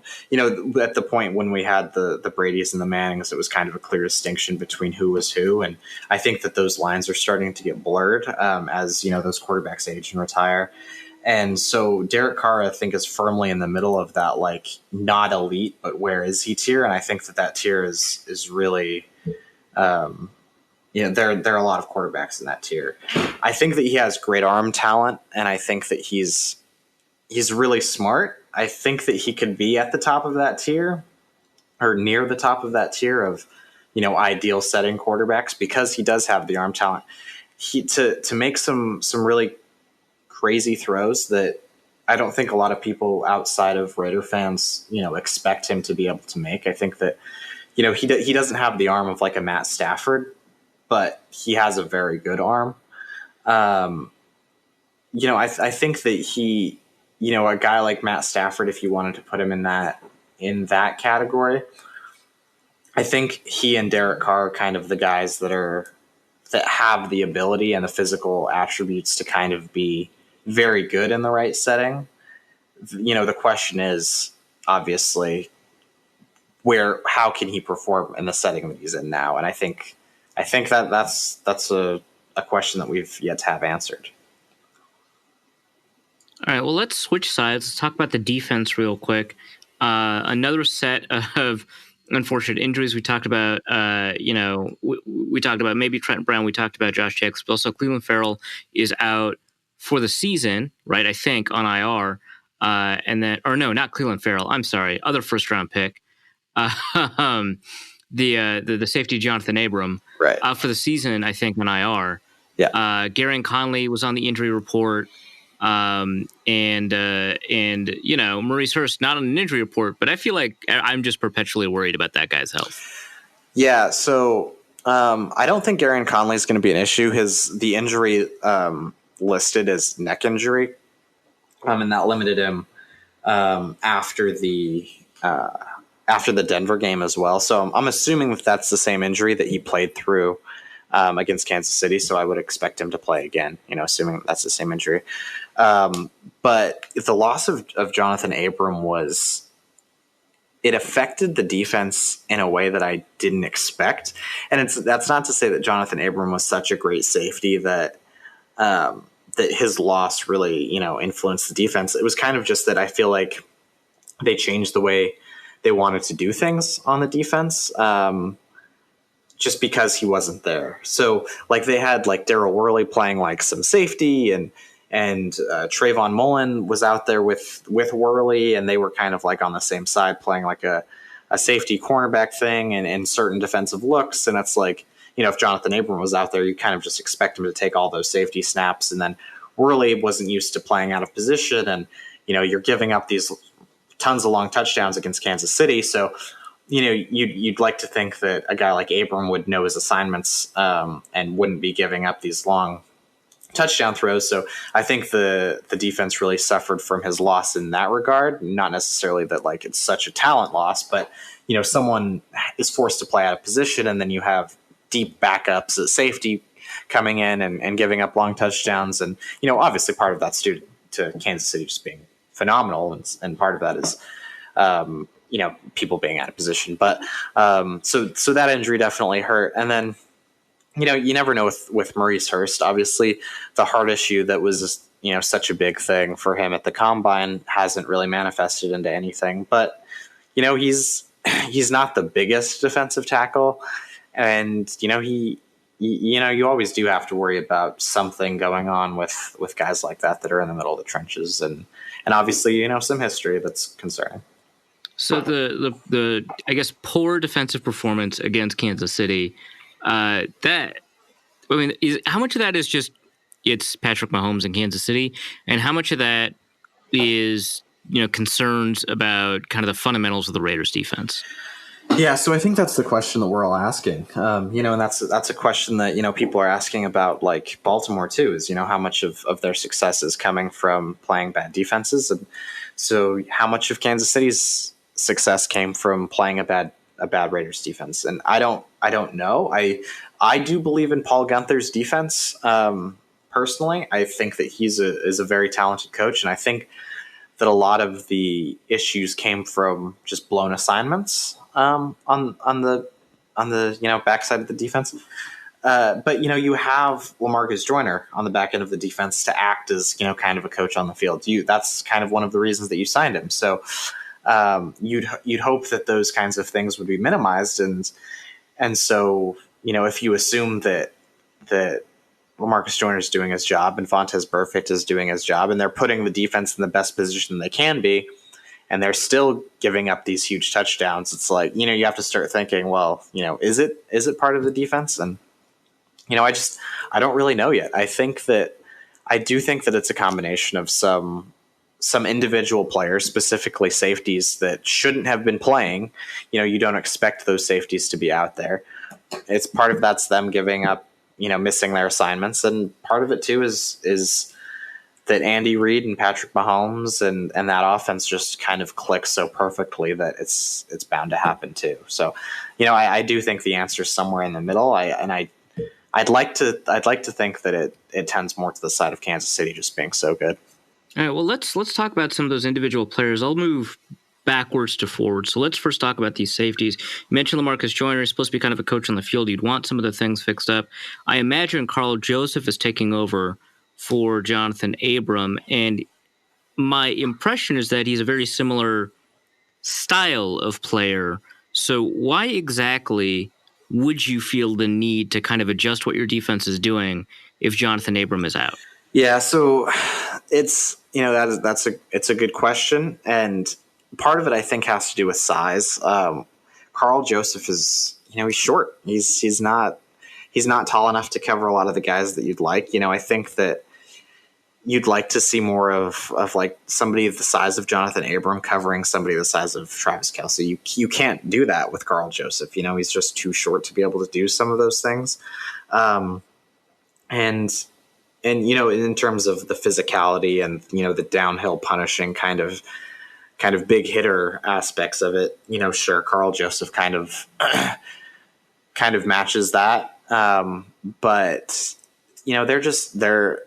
Speaker 3: at the point when we had the Bradys and the Mannings, it was kind of a clear distinction between who was who, and I think that those lines are starting to get blurred as those quarterbacks age and retire. And so Derek Carr, I think, is firmly in the middle of that, like, not elite, but where is he tier. And I think that tier is really, there are a lot of quarterbacks in that tier. I think that he has great arm talent, and I think that he's really smart. I think that he could be at the top of that tier, or near the top of that tier of, ideal setting quarterbacks, because he does have the arm talent. To make some really crazy throws that I don't think a lot of people outside of Raider fans, expect him to be able to make. I think that, he doesn't have the arm of like a Matt Stafford, but he has a very good arm. I think that he, a guy like Matt Stafford, if you wanted to put him in that category, I think he and Derek Carr are kind of the guys that have the ability and the physical attributes to kind of be very good in the right setting. The question is obviously how can he perform in the setting that he's in now? And I think that's a question that we've yet to have answered.
Speaker 2: All right, well, let's switch sides. Let's talk about the defense real quick. Another set of unfortunate injuries. We talked about, we talked about maybe Trent Brown. We talked about Josh Jacobs, but also Cleveland Farrell is out for the season, right? I think on IR, not Cleveland Farrell. I'm sorry, other first-round pick, the safety Jonathan Abram,
Speaker 3: right,
Speaker 2: out for the season. I think on IR.
Speaker 3: Yeah.
Speaker 2: Garen Conley was on the injury report, and Maurice Hurst not on an injury report. But I feel like I'm just perpetually worried about that guy's health.
Speaker 3: Yeah. So I don't think Garen Conley is going to be an issue. The injury listed as neck injury, and that limited him after the Denver game as well. So I'm assuming that that's the same injury that he played through against Kansas City. So I would expect him to play again, assuming that's the same injury. But the loss of Jonathan Abram it affected the defense in a way that I didn't expect. And that's not to say that Jonathan Abram was such a great safety that his loss really, influenced the defense. It was kind of just that I feel like they changed the way they wanted to do things on the defense, just because he wasn't there. So like they had like Darryl Worley playing like some safety, and Trayvon Mullen was out there with Worley, and they were kind of like on the same side playing like a safety cornerback thing and certain defensive looks. And it's like, if Jonathan Abram was out there, you kind of just expect him to take all those safety snaps. And then Worley wasn't used to playing out of position, and you're giving up these tons of long touchdowns against Kansas City. So you'd like to think that a guy like Abram would know his assignments and wouldn't be giving up these long touchdown throws. So I think the defense really suffered from his loss in that regard. Not necessarily that like it's such a talent loss, but someone is forced to play out of position, and then you have deep backups at safety coming in and giving up long touchdowns. And obviously part of that's due to Kansas City just being phenomenal, and part of that is people being out of position. But so that injury definitely hurt. And then you never know with Maurice Hurst. Obviously, the heart issue that was such a big thing for him at the combine hasn't really manifested into anything. But he's not the biggest defensive tackle, and you always do have to worry about something going on with guys like that are in the middle of the trenches, and obviously some history that's concerning.
Speaker 2: So the I guess poor defensive performance against Kansas City. How much of that is just it's Patrick Mahomes in Kansas City, and how much of that is concerns about kind of the fundamentals of the Raiders defense?
Speaker 3: Yeah, so I think that's the question that we're all asking, and that's a question that people are asking about like Baltimore too. Is how much of their success is coming from playing bad defenses, and so how much of Kansas City's success came from playing a bad Raiders defense. And I don't know. I do believe in Paul Guenther's defense. Personally, I think that is a very talented coach. And I think that a lot of the issues came from just blown assignments on the backside of the defense. But you have LaMarcus Joyner on the back end of the defense to act as kind of a coach on the field. That's kind of one of the reasons that you signed him. So you'd hope that those kinds of things would be minimized, and so if you assume that LaMarcus Joyner is doing his job and Vontaze Burfict is doing his job, and they're putting the defense in the best position they can be, and they're still giving up these huge touchdowns, it's like you have to start thinking, well, is it part of the defense? And I don't really know yet. I do think that it's a combination of some individual players, specifically safeties, that shouldn't have been playing. You don't expect those safeties to be out there. It's part of that's them giving up, missing their assignments, and part of it too is that Andy Reid and Patrick Mahomes and that offense just kind of clicks so perfectly that it's bound to happen too. So, I do think the answer is somewhere in the middle. I'd like to think that it tends more to the side of Kansas City just being so good.
Speaker 2: All right, well, let's talk about some of those individual players. I'll move backwards to forward. So let's first talk about these safeties. You mentioned LaMarcus Joyner is supposed to be kind of a coach on the field. You'd want some of the things fixed up. I imagine Carl Joseph is taking over for Jonathan Abram, and my impression is that he's a very similar style of player. So why exactly would you feel the need to kind of adjust what your defense is doing if Jonathan Abram is out?
Speaker 3: Yeah, so it's it's a good question, and part of it I think has to do with size. Carl Joseph is he's short. He's not tall enough to cover a lot of the guys that you'd like. I think that you'd like to see more of like somebody the size of Jonathan Abram covering somebody the size of Travis Kelce. You can't do that with Carl Joseph. He's just too short to be able to do some of those things. And in terms of the physicality and the downhill punishing kind of big hitter aspects of it, sure, Carl Joseph kind of matches that. But they're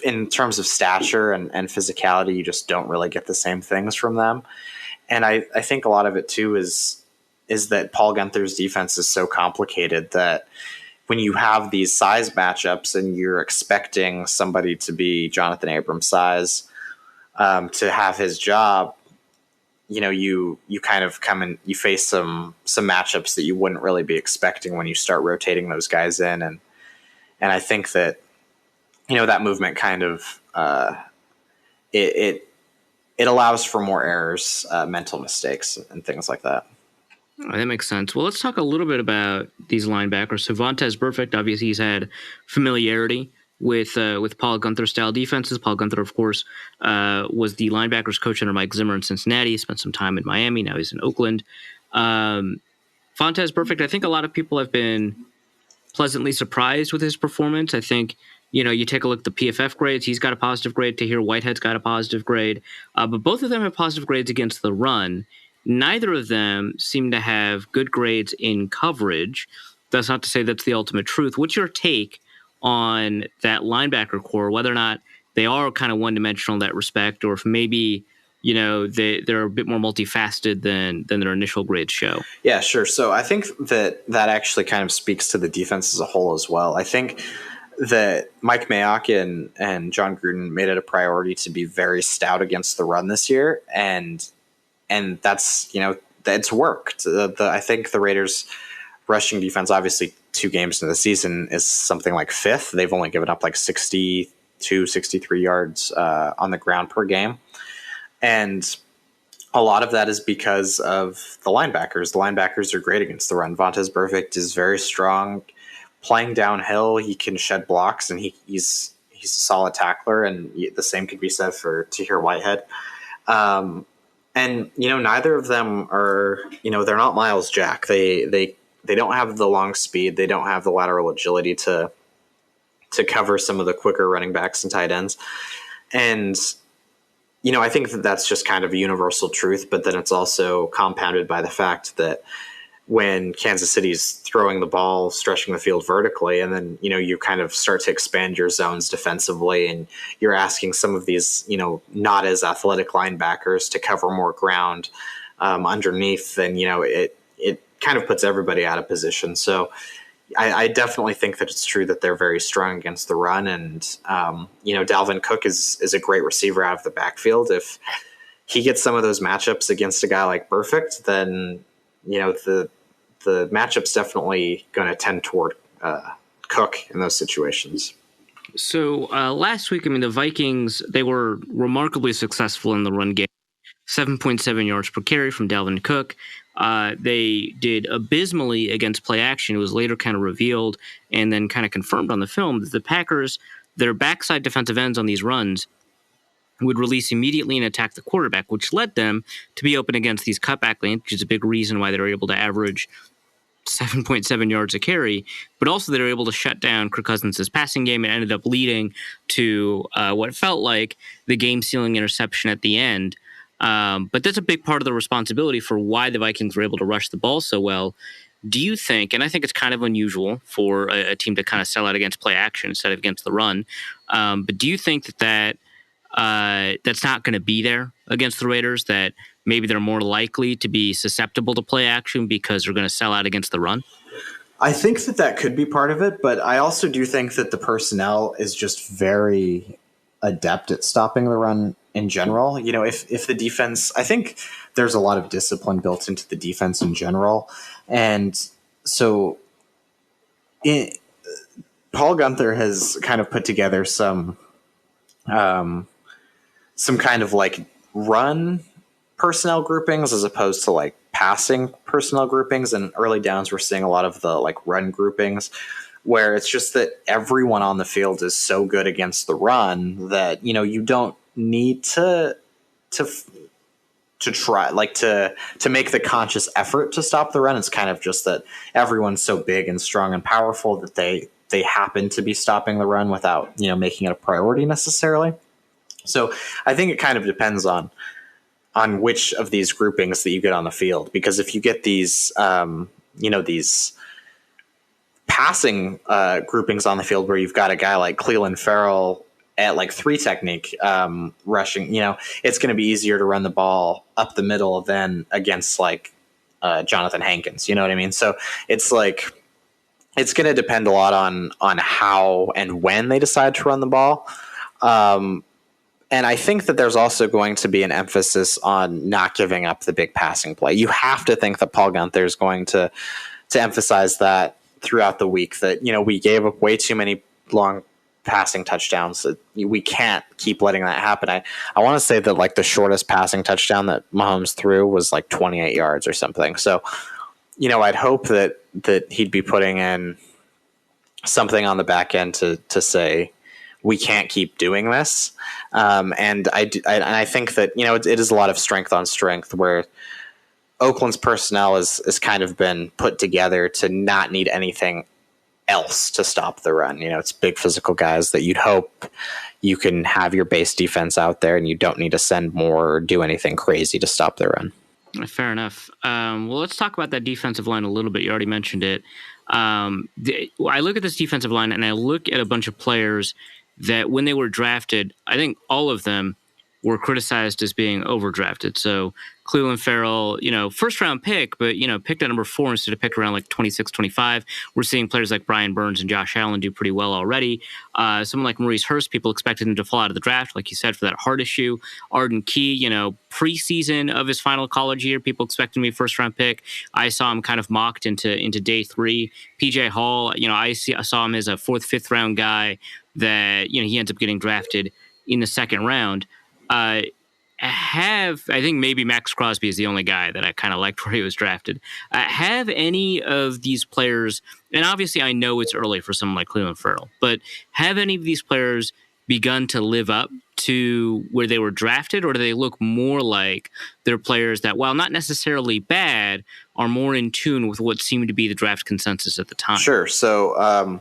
Speaker 3: in terms of stature and physicality, you just don't really get the same things from them. And I think a lot of it too is that Paul Guenther's defense is so complicated that when you have these size matchups and you're expecting somebody to be Jonathan Abram's size to have his job, you kind of come and you face some matchups that you wouldn't really be expecting when you start rotating those guys in. And I think that, that movement kind of it allows for more errors, mental mistakes, and things like that.
Speaker 2: Oh, that makes sense. Well, let's talk a little bit about these linebackers. So Vontaze Burfict, obviously, he's had familiarity with Paul Guenther style defenses. Paul Guenther, of course, was the linebackers coach under Mike Zimmer in Cincinnati. He spent some time in Miami. Now he's in Oakland. Vontaze Burfict, I think a lot of people have been pleasantly surprised with his performance. I think, you take a look at the PFF grades. He's got a positive grade. Tahir Whitehead's got a positive grade. But both of them have positive grades against the run. Neither of them seem to have good grades in coverage. That's not to say that's the ultimate truth. What's your take on that linebacker core, whether or not they are kind of one-dimensional in that respect, or if maybe, they're a bit more multifaceted than their initial grades show?
Speaker 3: Yeah, sure. So I think that actually kind of speaks to the defense as a whole as well. I think that Mike Mayock and John Gruden made it a priority to be very stout against the run this year, and that's it's worked. I think the Raiders' rushing defense, obviously 2 games into the season, is something like 5th. They've only given up like 62, 63 yards on the ground per game, and a lot of that is because of the linebackers. The linebackers are great against the run. Vontaze Burfict is very strong. Playing downhill, he can shed blocks, and he's a solid tackler, and the same could be said for Tahir Whitehead. And neither of them are, they're not Miles Jack. They don't have the long speed. They don't have the lateral agility to cover some of the quicker running backs and tight ends. And I think that that's just kind of a universal truth. But then it's also compounded by the fact that when Kansas City's throwing the ball, stretching the field vertically, and then, you kind of start to expand your zones defensively, and you're asking some of these, not as athletic linebackers to cover more ground underneath, then, it kind of puts everybody out of position. So I definitely think that it's true that they're very strong against the run, and, Dalvin Cook is a great receiver out of the backfield. If he gets some of those matchups against a guy like Perfect, then, the matchup's definitely going to tend toward Cook in those situations.
Speaker 4: So last week, the Vikings, they were remarkably successful in the run game. 7.7 yards per carry from Dalvin Cook. They did abysmally against play action. It was later kind of revealed and then kind of confirmed on the film that the Packers, their backside defensive ends on these runs, would release immediately and attack the quarterback, which led them to be open against these cutback lanes, which is a big reason why they were able to average 7.7 yards a carry, but also they were able to shut down Kirk Cousins' passing game and ended up leading to what felt like the game-sealing interception at the end. But that's a big part of the responsibility for why the Vikings were able to rush the ball so well. Do you think, and I think it's kind of unusual for a team to kind of sell out against play action instead of against the run, but do you think that that's not going to be there against the Raiders, that maybe they're more likely to be susceptible to play action because they're going to sell out against the run?
Speaker 3: I think that could be part of it, but I also do think that the personnel is just very adept at stopping the run in general. If the defense, I think there's a lot of discipline built into the defense in general. And so Paul Guenther has kind of put together some kind of like run personnel groupings as opposed to like passing personnel groupings. And early downs, we're seeing a lot of the like run groupings where it's just that everyone on the field is so good against the run that, you don't need to try like to make the conscious effort to stop the run. It's kind of just that everyone's so big and strong and powerful that they happen to be stopping the run without, making it a priority necessarily. So I think it kind of depends on which of these groupings that you get on the field, because if you get these, these passing groupings on the field where you've got a guy like Clelin Ferrell at like 3 technique rushing, it's going to be easier to run the ball up the middle than against like Jonathan Hankins. You know what I mean? So it's like, it's going to depend a lot on how and when they decide to run the ball. And I think that there's also going to be an emphasis on not giving up the big passing play. You have to think that Paul Guenther is going to emphasize that throughout the week, that, we gave up way too many long passing touchdowns. That we can't keep letting that happen. I want to say that like the shortest passing touchdown that Mahomes threw was like 28 yards or something. So, I'd hope that he'd be putting in something on the back end to say, we can't keep doing this. And I think that, it is a lot of strength on strength, where Oakland's personnel is kind of been put together to not need anything else to stop the run. It's big physical guys that you'd hope you can have your base defense out there and you don't need to send more or do anything crazy to stop the run.
Speaker 4: Fair enough. Well, let's talk about that defensive line a little bit. You already mentioned it. I look at this defensive line and I look at a bunch of players that when they were drafted, I think all of them were criticized as being overdrafted. So Clelin Ferrell, first round pick, but, picked at number 4 instead of picked around like 26, 25. We're seeing players like Brian Burns and Josh Allen do pretty well already. Someone like Maurice Hurst, people expected him to fall out of the draft, like you said, for that heart issue. Arden Key, preseason of his final college year, people expected him to be a first round pick. I saw him kind of mocked into day 3. PJ Hall, I saw him as a 4th, 5th round guy that, he ends up getting drafted in the 2nd round. I think maybe Max Crosby is the only guy that I kind of liked where he was drafted. Have any of these players, and obviously I know it's early for someone like Clelin Ferrell, but have any of these players begun to live up to where they were drafted, or do they look more like they're players that, while not necessarily bad, are more in tune with what seemed to be the draft consensus at the time?
Speaker 3: Sure. So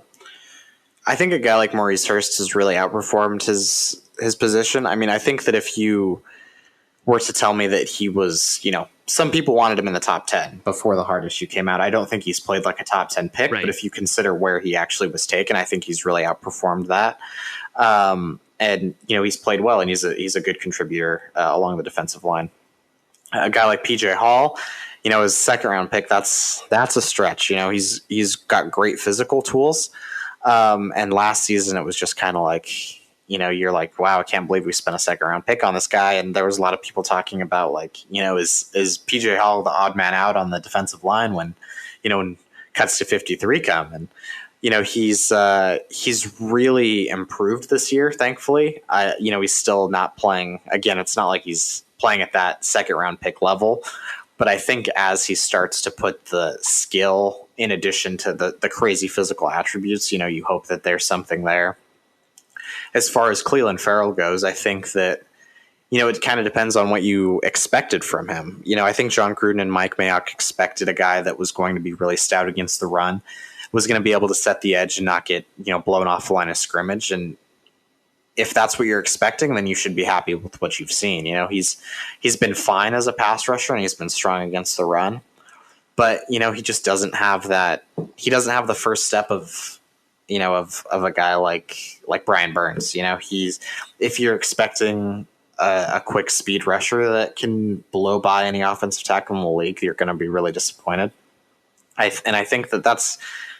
Speaker 3: I think a guy like Maurice Hurst has really outperformed his position. I mean, I think that if you were to tell me that he was, some people wanted him in the top 10 before the hard issue came out. I don't think he's played like a top 10 pick,
Speaker 4: Right.
Speaker 3: But if you consider where he actually was taken, I think he's really outperformed that. And he's played well, and he's a good contributor along the defensive line. A guy like PJ Hall, his second round pick, that's a stretch. He's got great physical tools. And last season it was just kind of like, you're like, wow, I can't believe we spent a second round pick on this guy. And there was a lot of people talking about like, is PJ Hall the odd man out on the defensive line when cuts to 53 come? And he's really improved this year, thankfully. He's still not playing. Again, it's not like he's playing at that second round pick level. But I think as he starts to put the skill in addition to the crazy physical attributes, you hope that there's something there. As far as Clelin Ferrell goes, I think that, it kind of depends on what you expected from him. I think John Gruden and Mike Mayock expected a guy that was going to be really stout against the run, was going to be able to set the edge and not get, blown off the line of scrimmage. And if that's what you're expecting, then you should be happy with what you've seen. He's been fine as a pass rusher, and he's been strong against the run. But, he just doesn't have that. He doesn't have the first step of a guy like Brian Burns. If you're expecting a quick speed rusher that can blow by any offensive tackle in the league, you're going to be really disappointed. I think that's,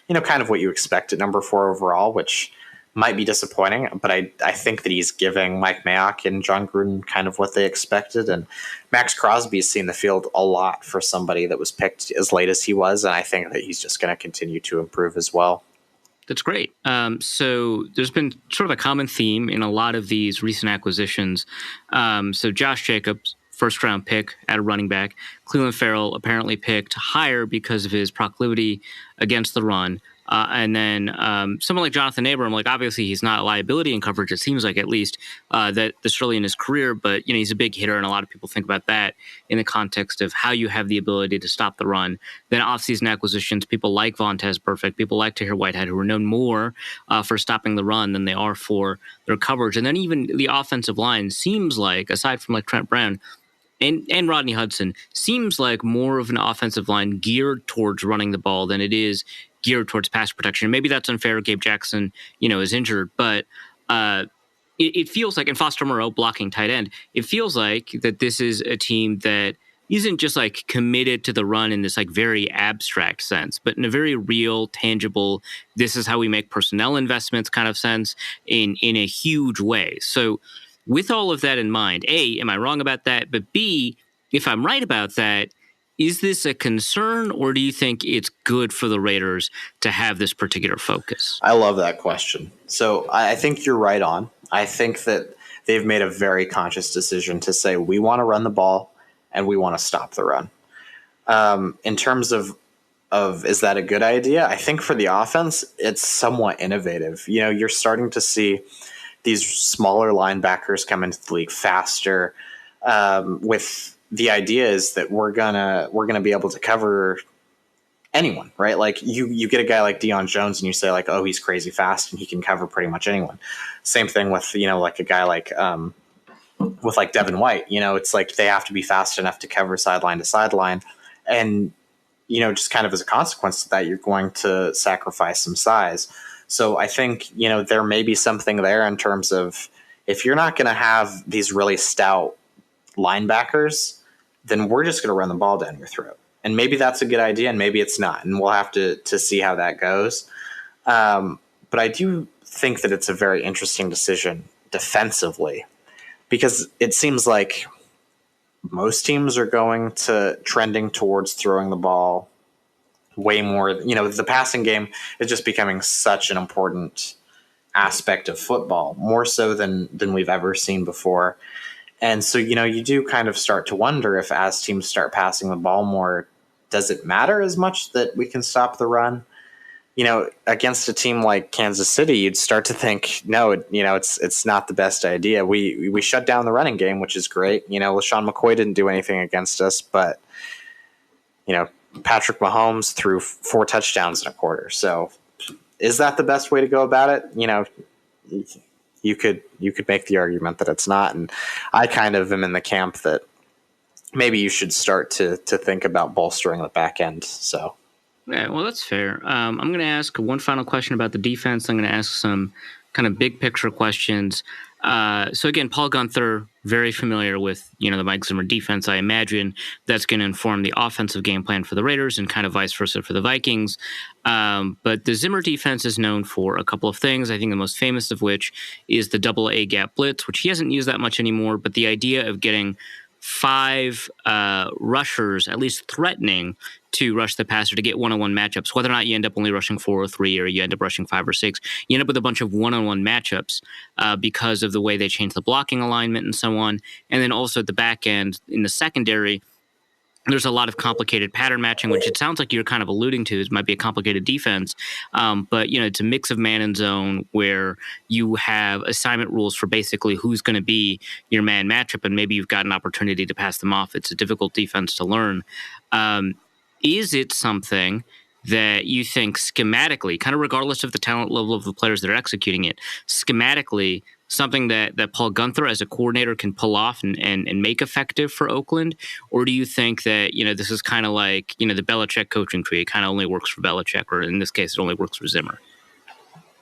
Speaker 3: kind of what you expect at number 4 overall, which might be disappointing, but I think that he's giving Mike Mayock and John Gruden kind of what they expected. And Max Crosby's seen the field a lot for somebody that was picked as late as he was, and I think that he's just going to continue to improve as well.
Speaker 4: That's great. So there's been sort of a common theme in a lot of these recent acquisitions. So Josh Jacobs, first-round pick at a running back. Clelin Ferrell apparently picked higher because of his proclivity against the run. And then someone like Jonathan Abram, like obviously he's not a liability in coverage, it seems like at least, that this early in his career, but he's a big hitter, and a lot of people think about that in the context of how you have the ability to stop the run. Then offseason acquisitions, people like Vontaze Perfect, people like Tahir Whitehead, who are known more for stopping the run than they are for their coverage. And then even the offensive line seems like, aside from like Trent Brown, and Rodney Hudson, seems like more of an offensive line geared towards running the ball than it is geared towards pass protection. Maybe that's unfair. Gabe Jackson, is injured, but it feels like, and Foster Moreau blocking tight end, it feels like that this is a team that isn't just like committed to the run in this like very abstract sense, but in a very real, tangible, this is how we make personnel investments kind of sense in a huge way. So with all of that in mind, A, am I wrong about that? But B, if I'm right about that, is this a concern, or do you think it's good for the Raiders to have this particular focus?
Speaker 3: I love that question. So I think you're right on. I think that they've made a very conscious decision to say, we want to run the ball and we want to stop the run. In terms of is that a good idea? I think for the offense, it's somewhat innovative. You're starting to see these smaller linebackers come into the league faster, with the idea is that we're gonna be able to cover anyone, right? Like you get a guy like Deion Jones and you say like, oh, he's crazy fast and he can cover pretty much anyone. Same thing with like a guy like with like Devin White. It's like they have to be fast enough to cover sideline to sideline, and just kind of as a consequence of that, you're going to sacrifice some size. So I think there may be something there in terms of, if you're not going to have these really stout linebackers, then we're just going to run the ball down your throat. And maybe that's a good idea, and maybe it's not. And we'll have to see how that goes. But I do think that it's a very interesting decision defensively, because it seems like most teams are trending towards throwing the ball way more. The passing game is just becoming such an important aspect of football, more so than we've ever seen before. And so, you do kind of start to wonder if, as teams start passing the ball more, does it matter as much that we can stop the run? Against a team like Kansas City, you'd start to think, no, it's not the best idea. We shut down the running game, which is great. LaShawn McCoy didn't do anything against us, but, Patrick Mahomes threw 4 touchdowns in a quarter. So is that the best way to go about it? You could make the argument that it's not. And I kind of am in the camp that maybe you should start to think about bolstering the back end. So.
Speaker 4: Yeah, well, that's fair. I'm going to ask one final question about the defense. I'm going to ask some kind of big picture questions. So again, Paul Guenther, very familiar with the Mike Zimmer defense. I imagine that's going to inform the offensive game plan for the Raiders and kind of vice versa for the Vikings. But the Zimmer defense is known for a couple of things. I think the most famous of which is the double A gap blitz, which he hasn't used that much anymore. But the idea of getting 5 rushers, at least threatening to rush the passer to get one-on-one matchups, whether or not you end up only rushing 4 or 3 or you end up rushing 5 or 6, you end up with a bunch of one-on-one matchups because of the way they change the blocking alignment and so on. And then also at the back end, in the secondary, there's a lot of complicated pattern matching, which it sounds like you're kind of alluding to. It might be a complicated defense, but it's a mix of man and zone where you have assignment rules for basically who's going to be your man matchup, and maybe you've got an opportunity to pass them off. It's a difficult defense to learn. Is it something that you think schematically, kind of regardless of the talent level of the players that are executing it, schematically, something that Paul Guenther as a coordinator can pull off and make effective for Oakland? Or do you think that, this is kind of like, the Belichick coaching tree? It kind of only works for Belichick, or in this case, it only works for Zimmer?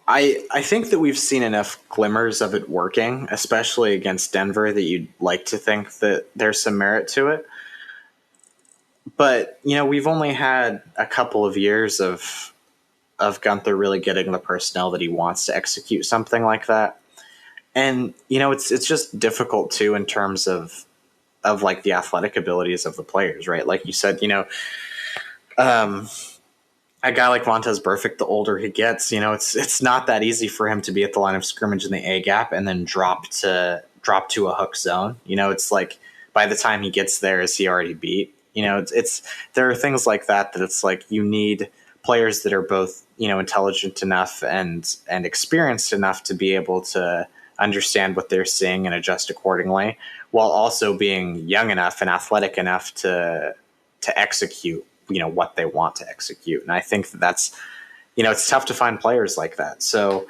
Speaker 3: I think that we've seen enough glimmers of it working, especially against Denver, that you'd like to think that there's some merit to it. But, we've only had a couple of years of Guenther really getting the personnel that he wants to execute something like that. And, it's just difficult too in terms of like the athletic abilities of the players, right? Like you said, a guy like Vontaze Burfict, the older he gets, it's not that easy for him to be at the line of scrimmage in the A gap and then drop to a hook zone. It's like by the time he gets there, is he already beat? There are things like that it's like you need players that are both, intelligent enough and experienced enough to be able to understand what they're seeing and adjust accordingly, while also being young enough and athletic enough to execute, what they want to execute. And I think that's, it's tough to find players like that. So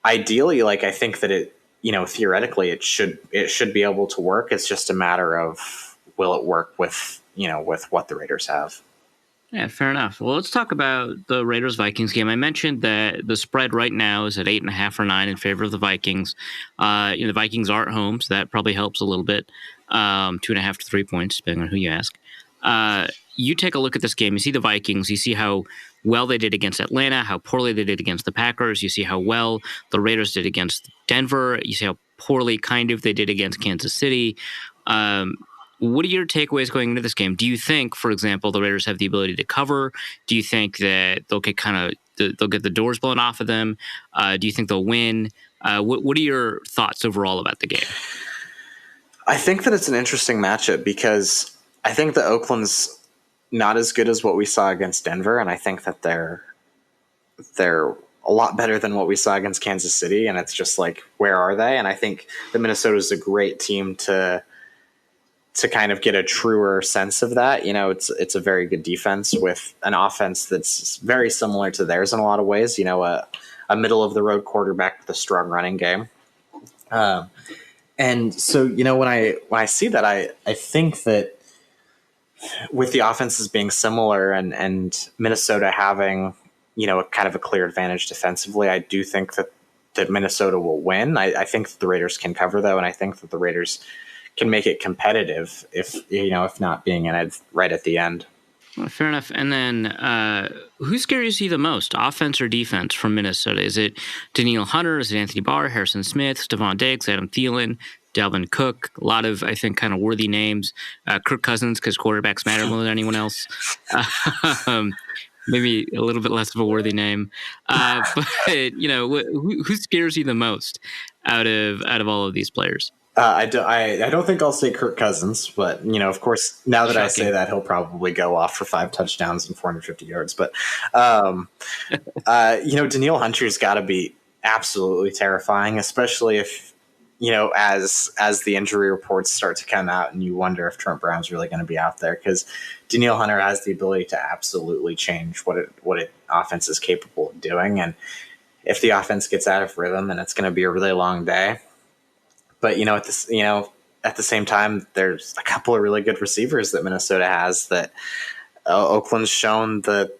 Speaker 3: ideally, I think that it, theoretically it should be able to work. It's just a matter of, will it work with what the Raiders have?
Speaker 4: Yeah, fair enough. Well, let's talk about the Raiders-Vikings game. I mentioned that the spread right now is at 8.5 or 9 in favor of the Vikings. The Vikings are at home, so that probably helps a little bit. 2.5 to 3 points, depending on who you ask. You take a look at this game. You see the Vikings. You see how well they did against Atlanta, how poorly they did against the Packers. You see how well the Raiders did against Denver. You see how poorly they did against Kansas City. What are your takeaways going into this game? Do you think, for example, the Raiders have the ability to cover? Do you think that they'll get the doors blown off of them? Do you think they'll win? What are your thoughts overall about the game?
Speaker 3: I think that it's an interesting matchup because I think that Oakland's not as good as what we saw against Denver, and I think that they're a lot better than what we saw against Kansas City, and it's just like, where are they? And I think that Minnesota is a great team to kind of get a truer sense of that. It's a very good defense with an offense that's very similar to theirs in a lot of ways. A middle of the road quarterback with a strong running game. And so, when I see that, I think that with the offenses being similar and Minnesota having, kind of a clear advantage defensively, I do think that Minnesota will win. I think that the Raiders can cover though. And I think that the Raiders can make it competitive if not being in it right at the end.
Speaker 4: Well, fair enough. And then who scares you the most, offense or defense from Minnesota? Is it Danielle Hunter? Is it Anthony Barr, Harrison Smith, Stephon Diggs, Adam Thielen, Dalvin Cook? A lot of, I think, kind of worthy names. Kirk Cousins, because quarterbacks matter more than anyone else. Maybe a little bit less of a worthy name. But, who scares you the most out of all of these players?
Speaker 3: I don't think I'll say Kirk Cousins, but of course, now that Shocking. I say that, he'll probably go off for 5 touchdowns and 450 yards. But Danielle Hunter's got to be absolutely terrifying, especially if as the injury reports start to come out, and you wonder if Trent Brown's really going to be out there, because Danielle Hunter has the ability to absolutely change what an offense is capable of doing, and if the offense gets out of rhythm, then it's going to be a really long day. But at the same time, there's a couple of really good receivers that Minnesota has that Oakland's shown that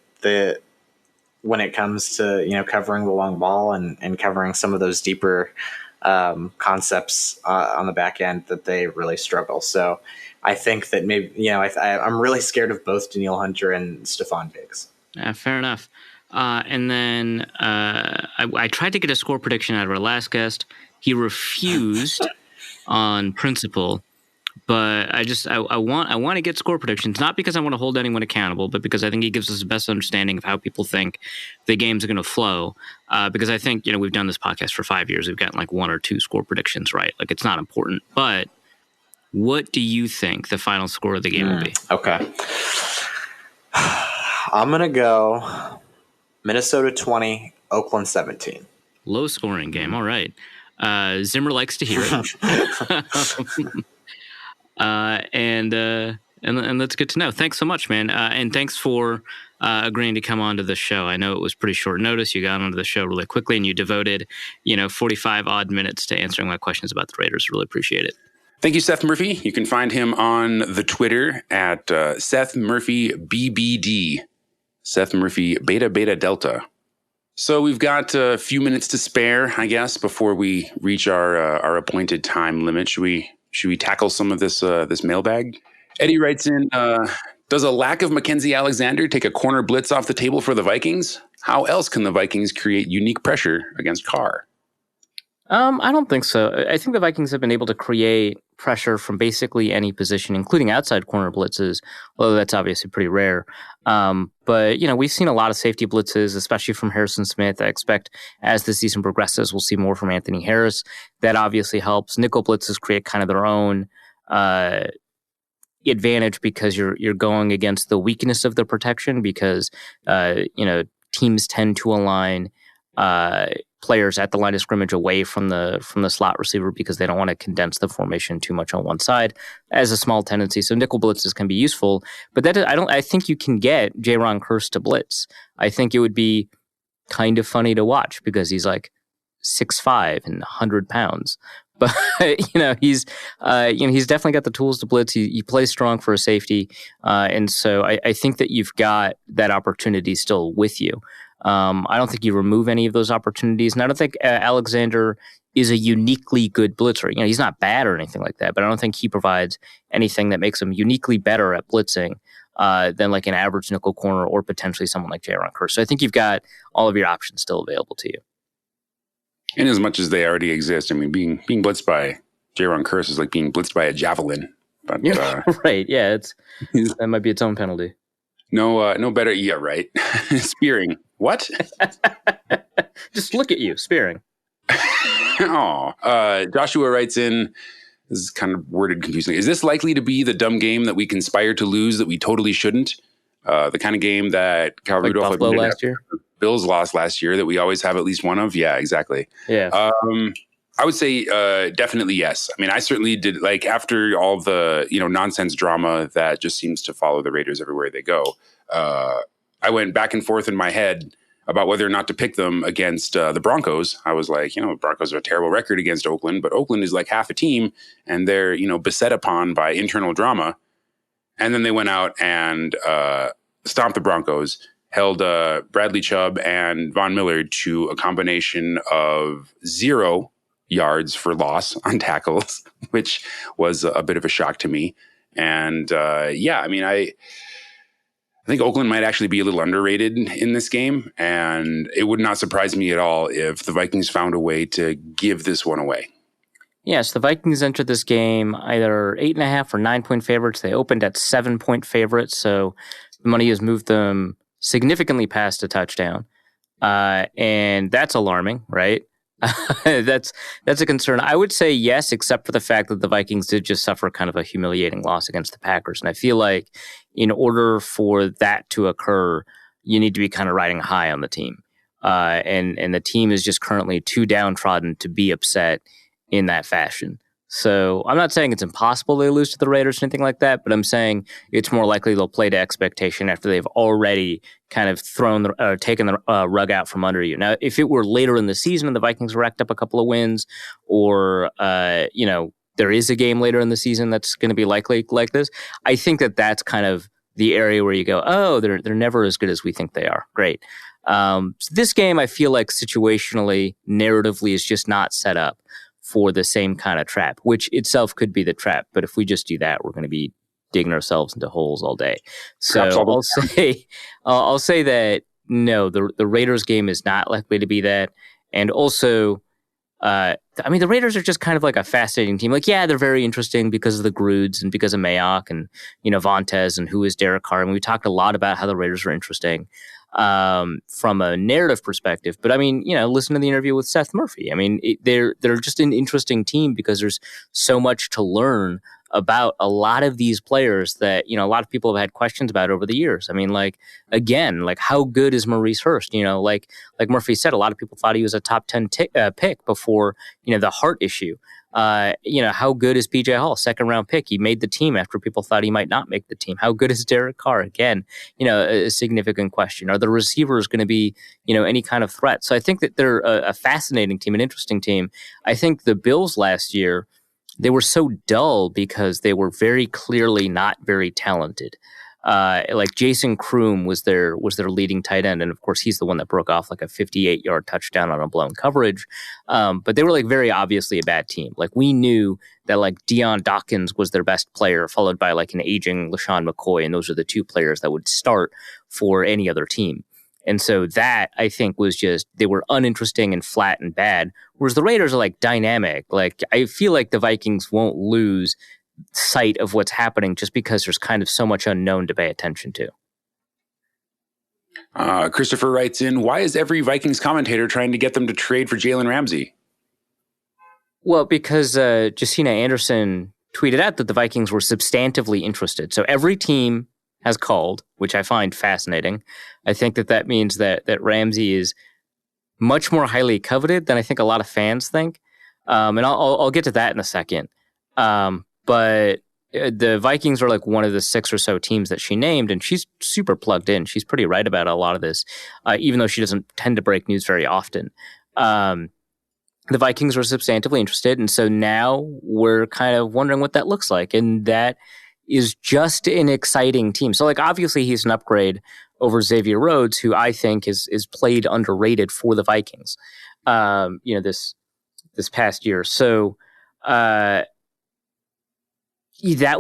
Speaker 3: when it comes to covering the long ball and covering some of those deeper concepts on the back end, that they really struggle. So I think that maybe I'm really scared of both Danielle Hunter and Stephon Diggs.
Speaker 4: Fair enough. And then I tried to get a score prediction out of our last guest. He refused on principle. But I want to get score predictions, not because I want to hold anyone accountable, but because I think he gives us the best understanding of how people think the games are going to flow. Because I think, we've done this podcast for 5 years. We've gotten like 1 or 2 score predictions right. Like, it's not important. But what do you think the final score of the game will be?
Speaker 3: Okay. I'm going to go Minnesota 20, Oakland 17.
Speaker 4: Low scoring game. All right. Zimmer likes to hear it. And that's good to know. Thanks so much, man. And thanks for agreeing to come onto the show. I know it was pretty short notice. You got onto the show really quickly, and you devoted, 45 odd minutes to answering my questions about the Raiders. Really appreciate it.
Speaker 1: Thank you, Seth Murphy. You can find him on the Twitter at Seth Murphy BBD. Seth Murphy Beta Beta Delta. So we've got a few minutes to spare, I guess, before we reach our appointed time limit. Should we tackle some of this mailbag? Eddie writes in, does a lack of Mackenzie Alexander take a corner blitz off the table for the Vikings? How else can the Vikings create unique pressure against Carr?
Speaker 2: I don't think so. I think the Vikings have been able to create pressure from basically any position, including outside corner blitzes, although that's obviously pretty rare. But, we've seen a lot of safety blitzes, especially from Harrison Smith. I expect as the season progresses, we'll see more from Anthony Harris. That obviously helps. Nickel blitzes create kind of their own advantage because you're going against the weakness of the protection because, teams tend to align players at the line of scrimmage away from the slot receiver because they don't want to condense the formation too much on one side as a small tendency. So nickel blitzes can be useful, but I think you can get Jaron Kearse to blitz. I think it would be kind of funny to watch because he's like 6'5" and 100 pounds. But he's definitely got the tools to blitz. He plays strong for a safety, and so I think that you've got that opportunity still with you. I don't think you remove any of those opportunities, and I don't think Alexander is a uniquely good blitzer. He's not bad or anything like that, but I don't think he provides anything that makes him uniquely better at blitzing than like an average nickel corner or potentially someone like Jaron Kearse. So I think you've got all of your options still available to you.
Speaker 1: In as much as they already exist, I mean, being blitzed by Jaron Kearse is like being blitzed by a javelin. But
Speaker 2: right, yeah, that might be its own penalty.
Speaker 1: No better. Yeah, right. Spearing. What?
Speaker 2: Just look at you, spearing.
Speaker 1: Joshua writes in, this is kind of worded confusingly. Is this likely to be the dumb game that we conspire to lose that we totally shouldn't? The kind of game that Cal Rudolph
Speaker 2: Buffalo last year?
Speaker 1: Bills lost last year that we always have at least one of? Yeah, exactly.
Speaker 2: Yeah.
Speaker 1: I would say definitely yes. I mean, I certainly did, like, after all the, nonsense drama that just seems to follow the Raiders everywhere they go. I went back and forth in my head about whether or not to pick them against the Broncos. I was like, the Broncos are a terrible record against Oakland, but Oakland is like half a team and they're, beset upon by internal drama. And then they went out and stomped the Broncos, held Bradley Chubb and Von Miller to a combination of 0 yards for loss on tackles, which was a bit of a shock to me. And I think Oakland might actually be a little underrated in this game, and it would not surprise me at all if the Vikings found a way to give this one away.
Speaker 2: Yes, the Vikings entered this game either 8.5 or 9-point favorites. They opened at 7-point favorites, so the money has moved them significantly past a touchdown, and that's alarming, right? That's a concern. I would say yes, except for the fact that the Vikings did just suffer kind of a humiliating loss against the Packers. And I feel like in order for that to occur, you need to be kind of riding high on the team. And the team is just currently too downtrodden to be upset in that fashion. So I'm not saying it's impossible they lose to the Raiders or anything like that, but I'm saying it's more likely they'll play to expectation after they've already kind of taken the rug out from under you. Now, if it were later in the season and the Vikings racked up a couple of wins or, there is a game later in the season that's going to be likely like this. I think that that's kind of the area where you go, oh, they're never as good as we think they are. Great. So this game, I feel like situationally, narratively, is just not set up for the same kind of trap, which itself could be the trap. But if we just do that, we're going to be digging ourselves into holes all day. So I'll say that no, the Raiders game is not likely to be that. And also, the Raiders are just kind of like a fascinating team. Like, yeah, they're very interesting because of the Grudes and because of Mayock and, Vontaze and who is Derek Carr. And we talked a lot about how the Raiders are interesting from a narrative perspective. But listen to the interview with Seth Murphy. They're just an interesting team because there's so much to learn about a lot of these players that, a lot of people have had questions about over the years. How good is Maurice Hurst? Like Murphy said, a lot of people thought he was a top 10 pick before, the heart issue. How good is PJ Hall, second round pick? He made the team after people thought he might not make the team. How good is Derek Carr? Again, a significant question. Are the receivers going to be, any kind of threat? So I think that they're a fascinating team, an interesting team. I think the Bills last year, they were so dull because they were very clearly not very talented. Like Jason Kroom was their leading tight end, and of course he's the one that broke off like a 58-yard touchdown on a blown coverage. But they were like very obviously a bad team. Like we knew that like Deion Dawkins was their best player, followed by like an aging LaShawn McCoy, and those are the two players that would start for any other team. And so that, I think, was just, they were uninteresting and flat and bad. Whereas the Raiders are like dynamic. Like, I feel like the Vikings won't lose sight of what's happening just because there's kind of so much unknown to pay attention to.
Speaker 1: Christopher writes in, why is every Vikings commentator trying to get them to trade for Jalen Ramsey?
Speaker 2: Well, because Jacina Anderson tweeted out that the Vikings were substantively interested. So every team has called, which I find fascinating. I think that means that Ramsey is much more highly coveted than I think a lot of fans think. And I'll get to that in a second. But the Vikings are like one of the 6 or so teams that she named, and she's super plugged in. She's pretty right about a lot of this, even though she doesn't tend to break news very often. The Vikings were substantively interested, and so now we're kind of wondering what that looks like, and that is just an exciting team. So, like, obviously he's an upgrade over Xavier Rhodes, who I think is played underrated for the Vikings, this past year. So, that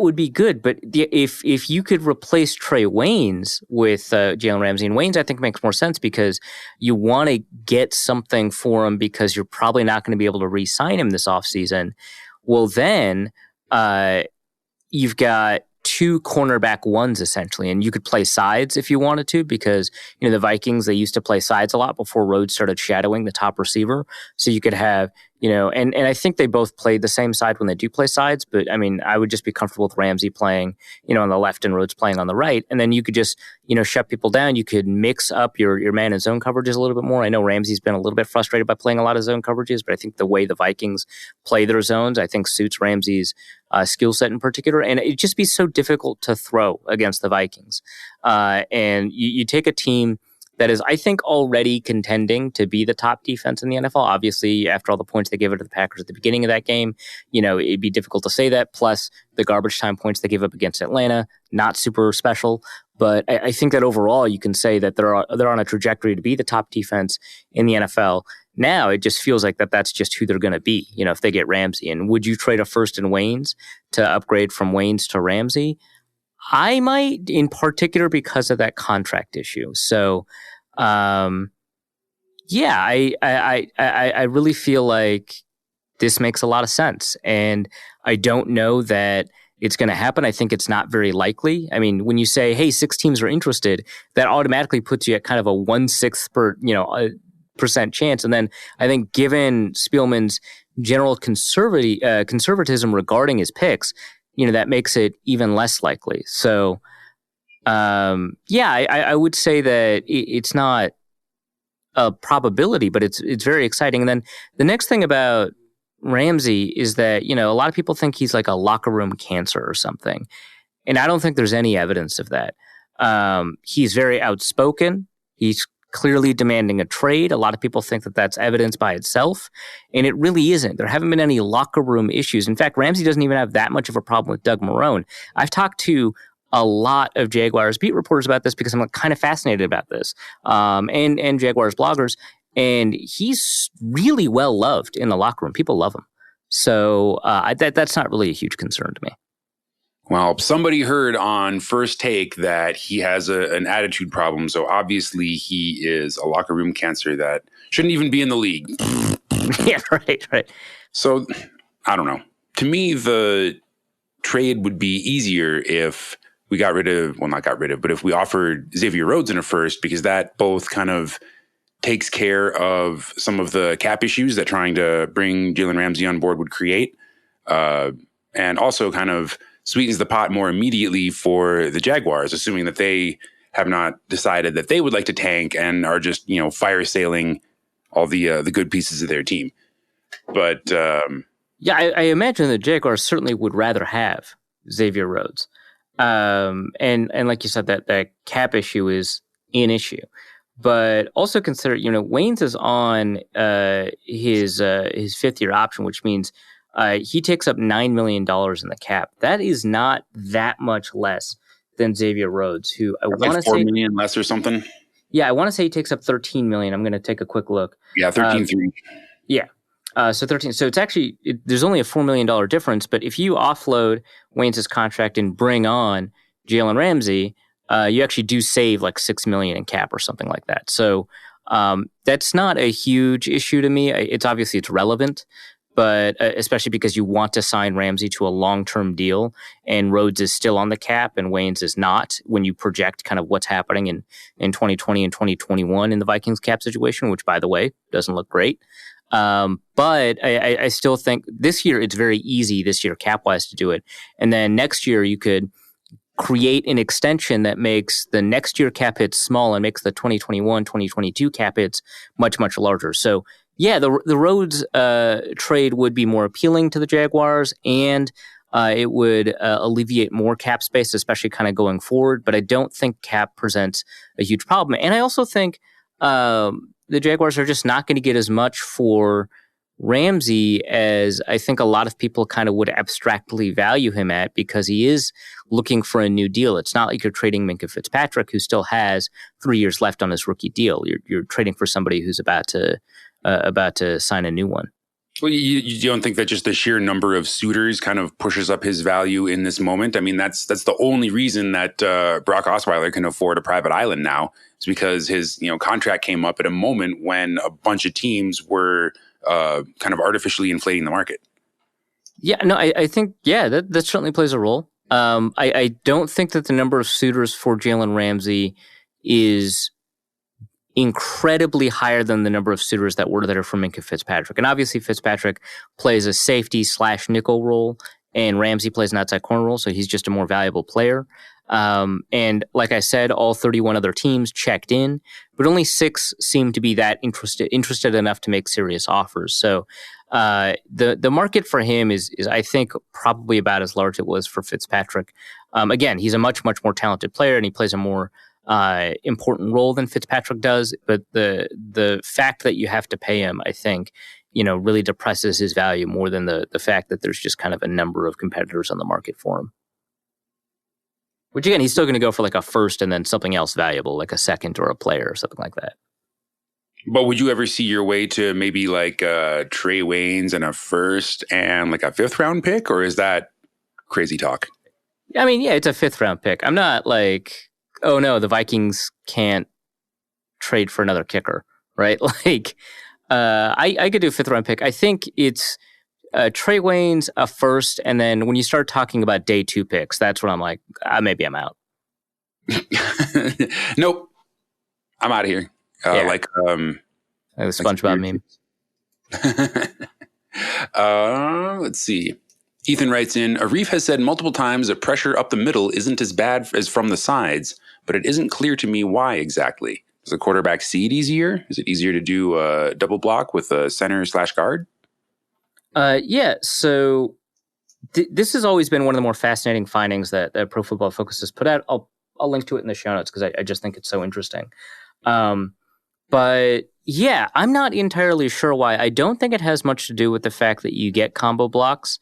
Speaker 2: would be good. But if you could replace Trey Waynes with Jalen Ramsey, and Waynes I think makes more sense because you want to get something for him because you're probably not going to be able to re-sign him this offseason. Well, then you've got 2 cornerback ones essentially, and you could play sides if you wanted to because, the Vikings, they used to play sides a lot before Rhodes started shadowing the top receiver. So you could have, and I think they both played the same side when they do play sides, but I would just be comfortable with Ramsey playing, on the left and Rhodes playing on the right. And then you could just, shut people down. You could mix up your man and zone coverages a little bit more. I know Ramsey's been a little bit frustrated by playing a lot of zone coverages, but I think the way the Vikings play their zones, I think suits Ramsey's skill set in particular. And it'd just be so difficult to throw against the Vikings. And you take a team that is, I think, already contending to be the top defense in the NFL. Obviously, after all the points they gave it to the Packers at the beginning of that game, it'd be difficult to say that. Plus, the garbage time points they gave up against Atlanta, not super special. But I think that overall, you can say that they're on a trajectory to be the top defense in the NFL. Now, it just feels like that's just who they're going to be, if they get Ramsey. And would you trade a first in Waynes to upgrade from Waynes to Ramsey? I might, in particular, because of that contract issue. So, I really feel like this makes a lot of sense. And I don't know that it's going to happen. I think it's not very likely. When you say, hey, 6 teams are interested, that automatically puts you at kind of a 1/6 percent chance. And then I think given Spielman's general conservatism regarding his picks, that makes it even less likely. So, I would say that it's not a probability, but it's very exciting. And then the next thing about Ramsey is that, a lot of people think he's like a locker room cancer or something. And I don't think there's any evidence of that. He's very outspoken. He's clearly demanding a trade. A lot of people think that that's evidence by itself, and it really isn't. There haven't been any locker room issues. In fact, Ramsey doesn't even have that much of a problem with Doug Marrone. I've talked to a lot of Jaguars beat reporters about this because I'm kind of fascinated about this, and Jaguars bloggers, and he's really well loved in the locker room. People love him. So that's not really a huge concern to me.
Speaker 1: Well, somebody heard on First Take that he has an attitude problem. So obviously he is a locker room cancer that shouldn't even be in the league.
Speaker 2: Yeah, right.
Speaker 1: So I don't know. To me, the trade would be easier if we got rid of, well, not got rid of, but if we offered Xavier Rhodes in a first, because that both kind of takes care of some of the cap issues that trying to bring Jalen Ramsey on board would create, and also kind of sweetens the pot more immediately for the Jaguars, assuming that they have not decided that they would like to tank and are just, fire sailing all the good pieces of their team. But
Speaker 2: yeah, I imagine the Jaguars certainly would rather have Xavier Rhodes, and like you said, that cap issue is an issue. But also consider, Waynes is on his 5th-year option, which means he takes up $9 million in the cap. That is not that much less than Xavier Rhodes, who I want to say
Speaker 1: $4 million less or something.
Speaker 2: Yeah, I want to say he takes up $13 million. I'm going to take a quick look.
Speaker 1: Yeah, 13.3.
Speaker 2: Yeah. So 13. So it's actually there's only a $4 million difference. But if you offload Waynes' contract and bring on Jalen Ramsey, you actually do save like $6 million in cap or something like that. So that's not a huge issue to me. It's relevant, but especially because you want to sign Ramsey to a long-term deal, and Rhodes is still on the cap and Waynes is not. When you project kind of what's happening in 2020 and 2021 in the Vikings cap situation, which by the way doesn't look great. But I still think this year it's very easy cap-wise to do it, and then next year you could create an extension that makes the next year cap hits small and makes the 2021, 2022 cap hits much, much larger. So yeah, the Rhodes trade would be more appealing to the Jaguars, and it would alleviate more cap space, especially kind of going forward. But I don't think cap presents a huge problem. And I also think the Jaguars are just not going to get as much for Ramsey as I think a lot of people kind of would abstractly value him at, because he is looking for a new deal. It's not like you're trading Minkah Fitzpatrick, who still has 3 years left on his rookie deal. You're trading for somebody who's about to sign a new one.
Speaker 1: Well, you don't think that just the sheer number of suitors kind of pushes up his value in this moment? I mean, that's the only reason that Brock Osweiler can afford a private island now. It's because his contract came up at a moment when a bunch of teams were kind of artificially inflating the market.
Speaker 2: Yeah, no, I think, that certainly plays a role. I don't think that the number of suitors for Jalen Ramsey is incredibly higher than the number of suitors that were there for Minkah Fitzpatrick. And obviously Fitzpatrick plays a safety/nickel role, and Ramsey plays an outside corner role, so he's just a more valuable player. And like I said, all 31 other teams checked in, but only 6 seem to be that interested enough to make serious offers. So the market for him is I think probably about as large as it was for Fitzpatrick. Again, he's a much, much more talented player, and he plays a more important role than Fitzpatrick does. But the fact that you have to pay him, I think, really depresses his value more than the fact that there's just kind of a number of competitors on the market for him. Which again, he's still going to go for like a first and then something else valuable, like a second or a player or something like that.
Speaker 1: But would you ever see your way to maybe like Trey Waynes and a first and like a 5th round pick, or is that crazy talk?
Speaker 2: I mean, yeah, it's a 5th round pick. I'm not like, oh no, the Vikings can't trade for another kicker, right? Like, I could do a 5th round pick. I think it's Trey Waynes, a first, and then when you start talking about day 2 picks, that's when I'm like, maybe I'm out.
Speaker 1: Nope, I'm out of here. Like
Speaker 2: the SpongeBob meme.
Speaker 1: Let's see. Ethan writes in, Arif has said multiple times that pressure up the middle isn't as bad as from the sides, but it isn't clear to me why exactly. Does the quarterback see it easier? Is it easier to do a double block with a center/guard?
Speaker 2: Yeah, so this has always been one of the more fascinating findings that Pro Football Focus has put out. I'll link to it in the show notes because I just think it's so interesting. But yeah, I'm not entirely sure why. I don't think it has much to do with the fact that you get combo blocks,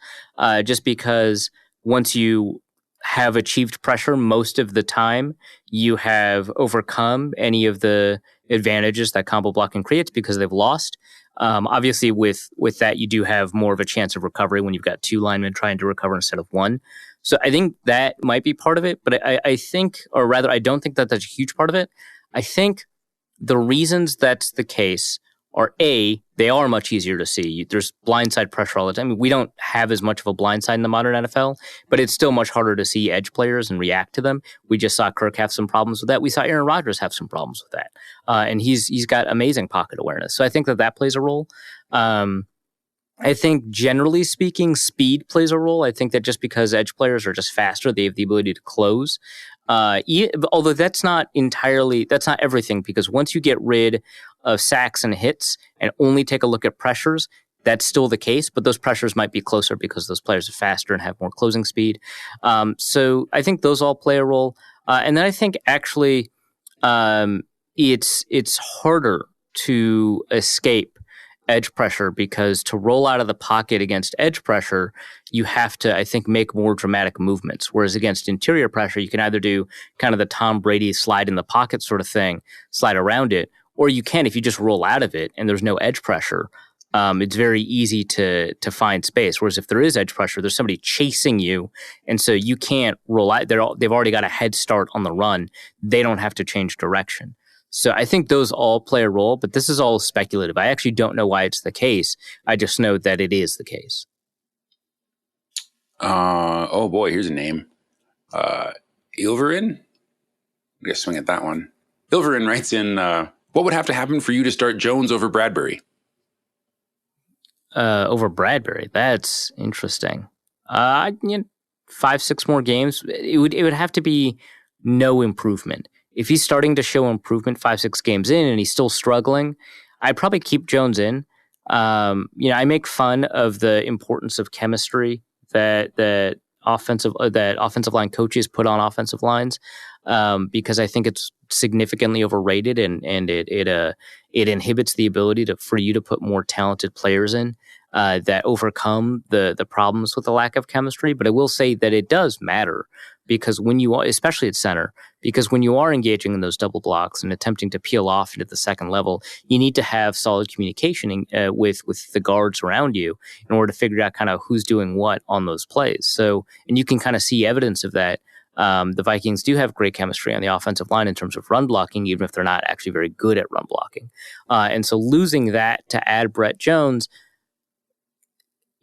Speaker 2: just because once you have achieved pressure most of the time, you have overcome any of the advantages that combo blocking creates because they've lost. Obviously, with that, you do have more of a chance of recovery when you've got two linemen trying to recover instead of one. So I think that might be part of it. But I think, or rather, I don't think that that's a huge part of it. I think the reasons that's the case are A, they are much easier to see. There's blindside pressure all the time. I mean, we don't have as much of a blindside in the modern NFL, but it's still much harder to see edge players and react to them. We just saw Kirk have some problems with that. We saw Aaron Rodgers have some problems with that. And he's got amazing pocket awareness. So I think that plays a role. I think generally speaking, speed plays a role. I think that just because edge players are just faster, they have the ability to close. Although that's not everything, because once you get rid of sacks and hits and only take a look at pressures, that's still the case, but those pressures might be closer because those players are faster and have more closing speed. So I think those all play a role. And then I think actually it's harder to escape edge pressure because to roll out of the pocket against edge pressure, you have to, I think, make more dramatic movements. Whereas against interior pressure, you can either do kind of the Tom Brady slide in the pocket sort of thing, slide around it, or you can, if you just roll out of it and there's no edge pressure, it's very easy to find space. Whereas if there is edge pressure, there's somebody chasing you, and so you can't roll out. They've already got a head start on the run. They don't have to change direction. So I think those all play a role, but this is all speculative. I actually don't know why it's the case. I just know that it is the case.
Speaker 1: Oh boy, here's a name. Ilverin? I guess swing at that one. Ilverin writes in, what would have to happen for you to start Jones over Bradbury?
Speaker 2: Over Bradbury? That's interesting. 5-6 more games. It would have to be no improvement. If he's starting to show improvement 5-6 games in and he's still struggling, I'd probably keep Jones in. I make fun of the importance of chemistry that offensive line coaches put on offensive lines, because I think it's significantly overrated and it inhibits the ability for you to put more talented players in that overcome the problems with the lack of chemistry. But I will say that it does matter, because when you are, especially at center, because when you are engaging in those double blocks and attempting to peel off into the second level, you need to have solid communication with the guards around you in order to figure out kind of who's doing what on those plays. So, and you can kind of see evidence of that. The Vikings do have great chemistry on the offensive line in terms of run blocking, even if they're not actually very good at run blocking. And so losing that to add Brett Jones,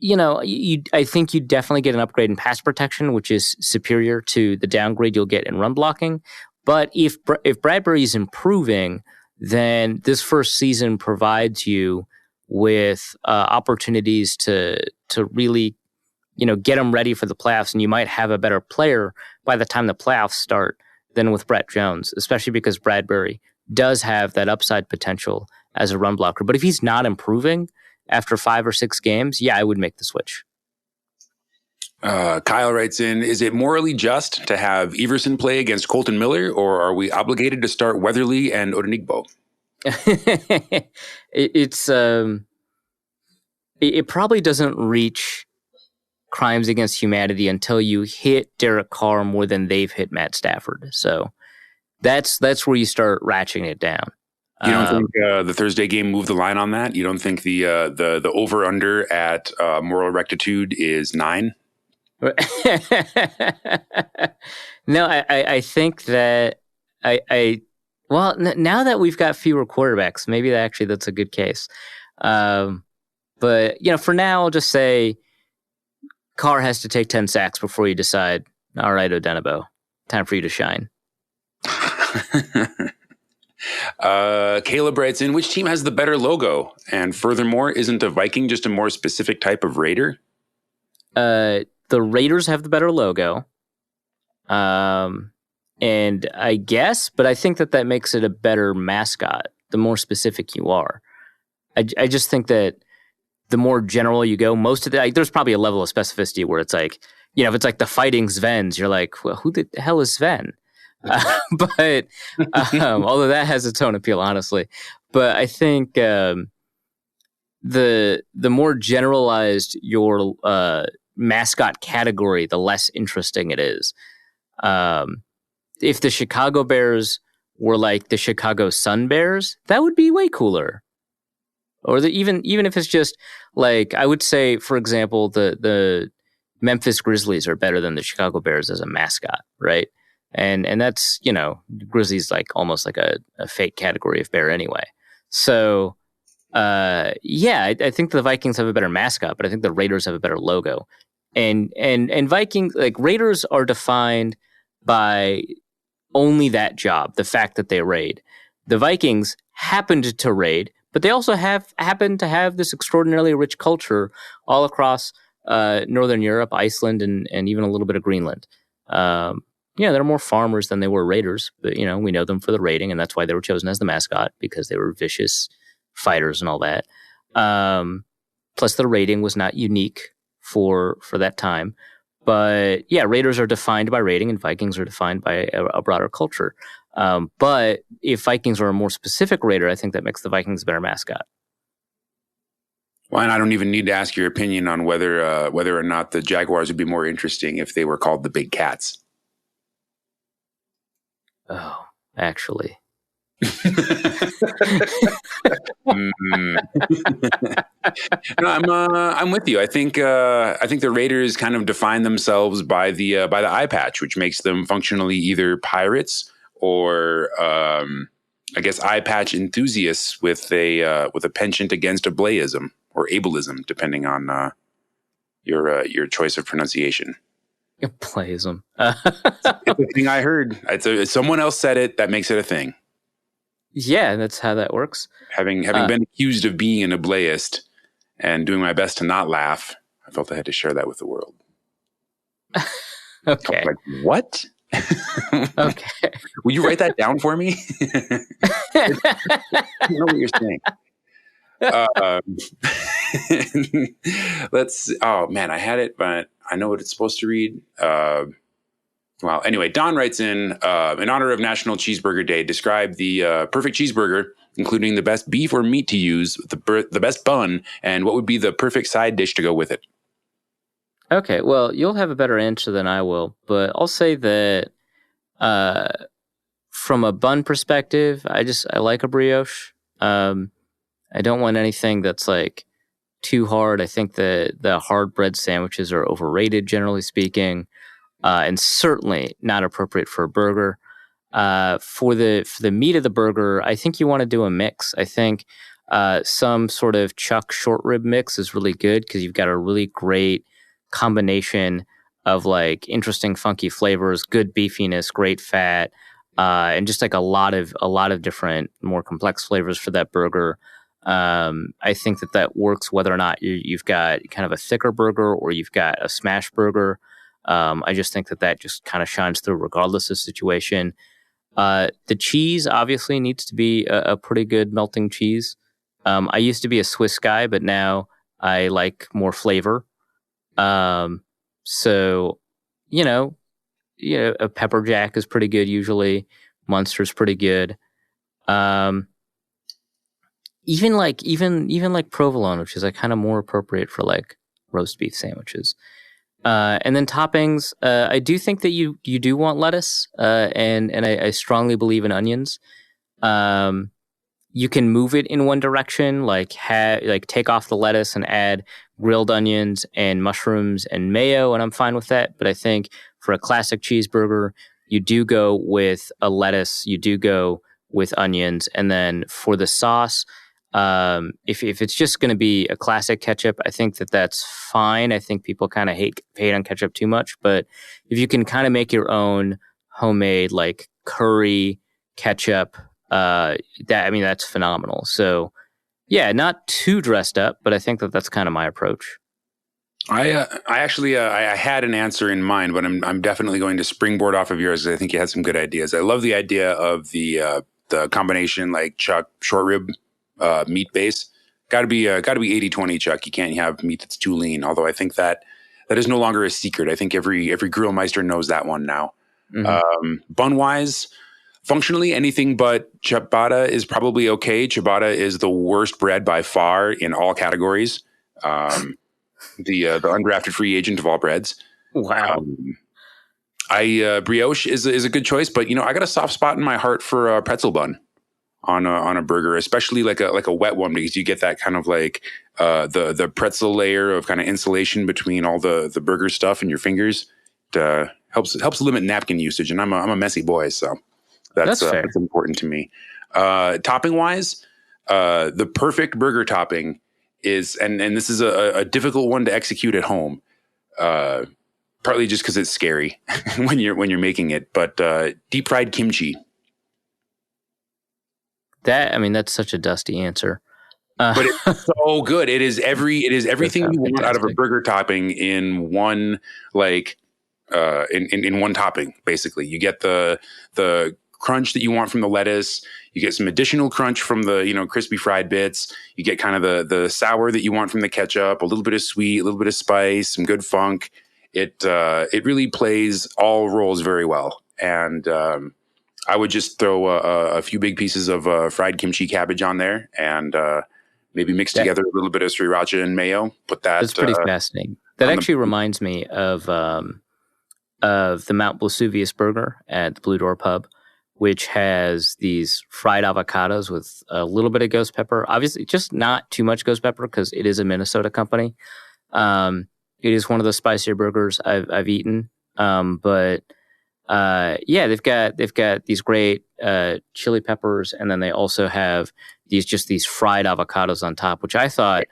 Speaker 2: I think you definitely get an upgrade in pass protection, which is superior to the downgrade you'll get in run blocking. But if Bradbury is improving, then this first season provides you with opportunities to really, get him ready for the playoffs, and you might have a better player by the time the playoffs start than with Brett Jones, especially because Bradbury does have that upside potential as a run blocker. But if he's not improving after 5 or 6 games, I would make the switch.
Speaker 1: Kyle writes in, is it morally just to have Everson play against Colton Miller, or are we obligated to start Weatherly and Odenigbo?
Speaker 2: It probably doesn't reach crimes against humanity until you hit Derek Carr more than they've hit Matt Stafford. So that's where you start ratcheting it down.
Speaker 1: You don't think the Thursday game moved the line on that? You don't think the over under at moral rectitude is 9?
Speaker 2: No, I think that now that we've got fewer quarterbacks, maybe that's a good case. But for now, I'll just say Carr has to take 10 sacks before you decide, all right, Odenigbo, time for you to shine.
Speaker 1: Caleb writes in, which team has the better logo? And furthermore, isn't a Viking just a more specific type of Raider?
Speaker 2: The Raiders have the better logo. And I guess, but I think that makes it a better mascot, the more specific you are. I just think that the more general you go, most of there's probably a level of specificity where it's like, if it's like the Fighting Svens, you're like, well, who the hell is Sven? But although that has its own appeal, honestly. But I think the more generalized your mascot category, the less interesting it is. If the Chicago Bears were like the Chicago Sun Bears, that would be way cooler. Or even if it's just like, I would say, for example, the Memphis Grizzlies are better than the Chicago Bears as a mascot, right? And that's, Grizzlies like almost like a fake category of bear anyway. So I think the Vikings have a better mascot, but I think the Raiders have a better logo. And Vikings, like, Raiders are defined by only that job, the fact that they raid. The Vikings happened to raid, but they also happened to have this extraordinarily rich culture all across Northern Europe, Iceland, and even a little bit of Greenland. They're more farmers than they were raiders, but, we know them for the raiding, and that's why they were chosen as the mascot, because they were vicious fighters and all that. Plus, the raiding was not unique for that time. But, yeah, Raiders are defined by raiding, and Vikings are defined by a broader culture. But if Vikings are a more specific raider, I think that makes the Vikings a better mascot.
Speaker 1: Well, and I don't even need to ask your opinion on whether or not the Jaguars would be more interesting if they were called the Big Cats.
Speaker 2: Oh, actually.
Speaker 1: No, I'm with you. I think the Raiders kind of define themselves by the eye patch, which makes them functionally either pirates or I guess eye patch enthusiasts with a penchant against ableism or ableism, depending on your choice of pronunciation.
Speaker 2: Ableism.
Speaker 1: It's a thing I heard. Someone else said it. That makes it a thing.
Speaker 2: Yeah, that's how that works.
Speaker 1: Having been accused of being an ableist and doing my best to not laugh, I felt I had to share that with the world.
Speaker 2: Okay.
Speaker 1: Like, what?
Speaker 2: Okay.
Speaker 1: Will you write that down for me? I don't know what you're saying. I had it, but I know what it's supposed to read. Well, anyway, Don writes in honor of National Cheeseburger Day, describe the perfect cheeseburger, including the best beef or meat to use, the best bun, and what would be the perfect side dish to go with it.
Speaker 2: Okay, well, you'll have a better answer than I will, but I'll say that from a bun perspective, I like a brioche. I don't want anything that's like too hard. I think the hard bread sandwiches are overrated, generally speaking, and certainly not appropriate for a burger. For the meat of the burger, I think you want to do a mix. I think some sort of chuck short rib mix is really good because you've got a really great combination of like interesting, funky flavors, good beefiness, great fat, and just like a lot of different, more complex flavors for that burger. I think that works whether or not you've got kind of a thicker burger or you've got a smash burger. I just think that just kind of shines through regardless of situation. The cheese obviously needs to be a pretty good melting cheese. I used to be a Swiss guy, but now I like more flavor. So, a pepper jack is pretty good usually. Munster's pretty good. Even like provolone, which is like kind of more appropriate for like roast beef sandwiches. And then toppings, I do think that you do want lettuce, and I strongly believe in onions. You can move it in one direction, like take off the lettuce and add grilled onions and mushrooms and mayo, and I'm fine with that. But I think for a classic cheeseburger, you do go with a lettuce, you do go with onions, and then for the sauce, if it's just going to be a classic ketchup, I think that's fine. I think people kind of hate on ketchup too much, but if you can kind of make your own homemade like curry ketchup, that's phenomenal. So yeah, not too dressed up, but I think that's kind of my approach.
Speaker 1: I actually had an answer in mind, but I'm definitely going to springboard off of yours. I think you had some good ideas. I love the idea of the combination like chuck short rib meat base. Got to be 80-20 chuck. You can't have meat that's too lean. Although I think that is no longer a secret. I think every grill meister knows that one now. Mm-hmm. Bun wise, Functionally, anything but ciabatta is probably okay. Ciabatta is the worst bread by far in all categories. The undrafted free agent of all breads.
Speaker 2: Wow.
Speaker 1: Brioche is a good choice, but I got a soft spot in my heart for a pretzel bun on a burger, especially like a wet one, because you get that kind of like the pretzel layer of kind of insulation between all the burger stuff and your fingers. It helps limit napkin usage, and I'm a messy boy, so that's important to me. Topping wise, the perfect burger topping is, and this is a difficult one to execute at home. Partly just because it's scary when you're making it, but deep fried kimchi.
Speaker 2: That's such a Dusty answer.
Speaker 1: But it's so good. It is everything you want out of a burger topping in one, like in one topping. Basically, you get the crunch that you want from the lettuce. You get some additional crunch from the crispy fried bits. You get kind of the sour that you want from the ketchup. A little bit of sweet, a little bit of spice, some good funk. It really plays all roles very well, and I would just throw a few big pieces of fried kimchi cabbage on there, and maybe mix together a little bit of sriracha and mayo. Put that.
Speaker 2: That's pretty fascinating. That actually reminds me of the Mount Vesuvius burger at the Blue Door Pub, which has these fried avocados with a little bit of ghost pepper. Obviously, just not too much ghost pepper because it is a Minnesota company. It is one of the spicier burgers I've eaten. But they've got these great chili peppers, and then they also have these fried avocados on top, which I thought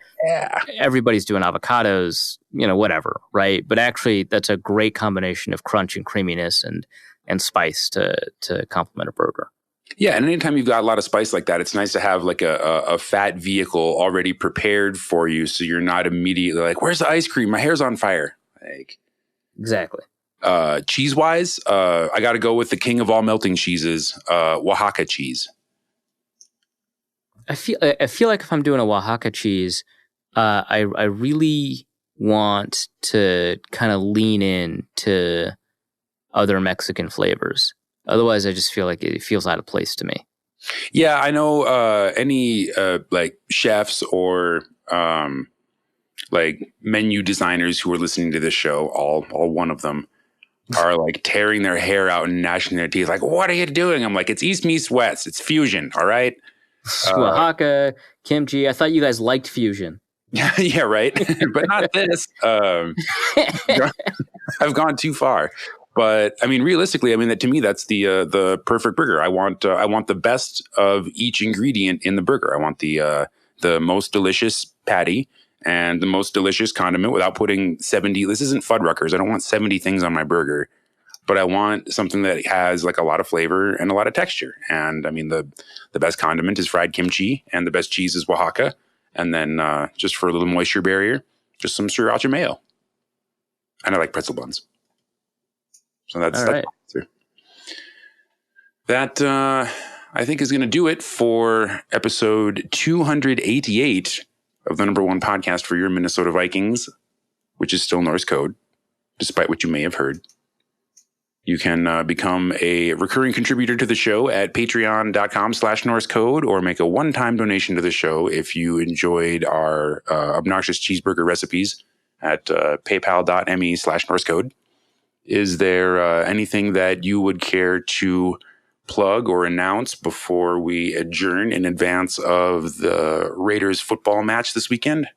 Speaker 2: everybody's doing avocados, whatever, right? But actually, that's a great combination of crunch and creaminess and spice to complement a burger.
Speaker 1: Yeah, and anytime you've got a lot of spice like that, it's nice to have like a fat vehicle already prepared for you, so you're not immediately like, "Where's the ice cream? My hair's on fire." Like,
Speaker 2: exactly.
Speaker 1: Cheese wise, I got to go with the king of all melting cheeses, Oaxaca cheese.
Speaker 2: I feel like if I'm doing a Oaxaca cheese, I really want to kind of lean in to other Mexican flavors. Otherwise, I just feel like it feels out of place to me.
Speaker 1: Yeah, I know any like chefs or like menu designers who are listening to this show, all one of them, are like tearing their hair out and gnashing their teeth. Like, what are you doing? I'm like, it's East meets West. It's fusion, all right?
Speaker 2: Oaxaca, kimchi. I thought you guys liked fusion.
Speaker 1: Yeah, right. But not this. I've gone too far. But I mean, realistically, to me, that's the perfect burger. I want the best of each ingredient in the burger. I want the most delicious patty and the most delicious condiment without putting 70. This isn't Fuddruckers. I don't want 70 things on my burger, but I want something that has like a lot of flavor and a lot of texture. And I mean, the best condiment is fried kimchi, and the best cheese is Oaxaca. And then just for a little moisture barrier, just some sriracha mayo. And I like pretzel buns. So that's
Speaker 2: right.
Speaker 1: That I think is going to do it for episode 288 of the #1 podcast for your Minnesota Vikings, which is still Norse Code, despite what you may have heard. You can become a recurring contributor to the show at patreon.com/Norse Code, or make a one-time donation to the show if you enjoyed our obnoxious cheeseburger recipes at paypal.me/Norse Code. Is there anything that you would care to plug or announce before we adjourn in advance of the Raiders football match this weekend?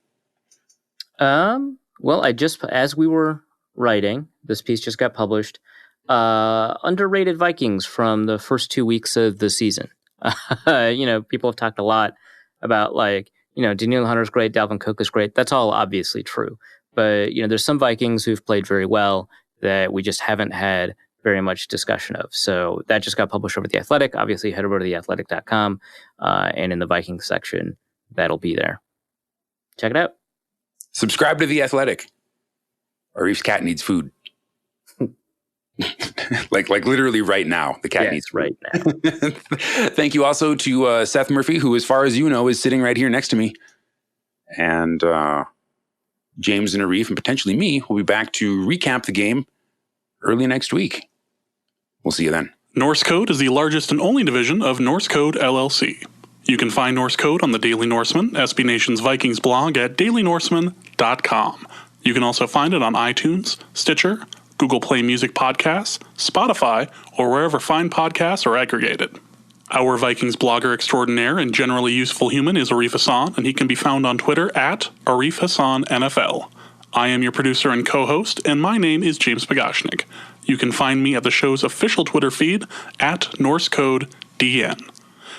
Speaker 2: Well, as we were writing, this piece just got published. Underrated Vikings from the first 2 weeks of the season. People have talked a lot about Danielle Hunter's great, Dalvin Cook is great. That's all obviously true. But, there's some Vikings who've played very well that we just haven't had very much discussion of. So that just got published over at The Athletic. Obviously, head over to theathletic.com, and in the Vikings section, that'll be there. Check it out.
Speaker 1: Subscribe to The Athletic. Arif's cat needs food. like literally right now. The cat needs food.
Speaker 2: Right now.
Speaker 1: Thank you also to Seth Murphy, who, as far as you know, is sitting right here next to me. And James and Arif, and potentially me, will be back to recap the game early next week. We'll see you then.
Speaker 5: Norse Code is the largest and only division of Norse Code LLC. You can find Norse Code on the Daily Norseman, SB Nation's Vikings blog at dailynorseman.com. You can also find it on iTunes, Stitcher, Google Play Music Podcasts, Spotify, or wherever fine podcasts are aggregated. Our Vikings blogger extraordinaire and generally useful human is Arif Hassan, and he can be found on Twitter at Arif Hassan NFL. I am your producer and co-host, and my name is James Pagashnik. You can find me at the show's official Twitter feed at NorseCodeDN.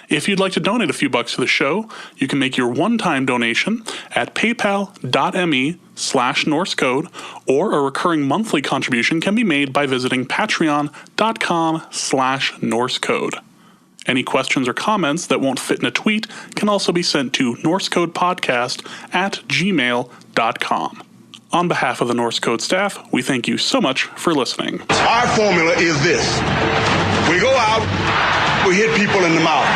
Speaker 5: If you'd like to donate a few bucks to the show, you can make your one-time donation at paypal.me/NorseCode, or a recurring monthly contribution can be made by visiting patreon.com/NorseCode. Any questions or comments that won't fit in a tweet can also be sent to norsecodepodcast@gmail.com. On behalf of the Norse Code staff, we thank you so much for listening.
Speaker 6: Our formula is this. We go out, we hit people in the mouth.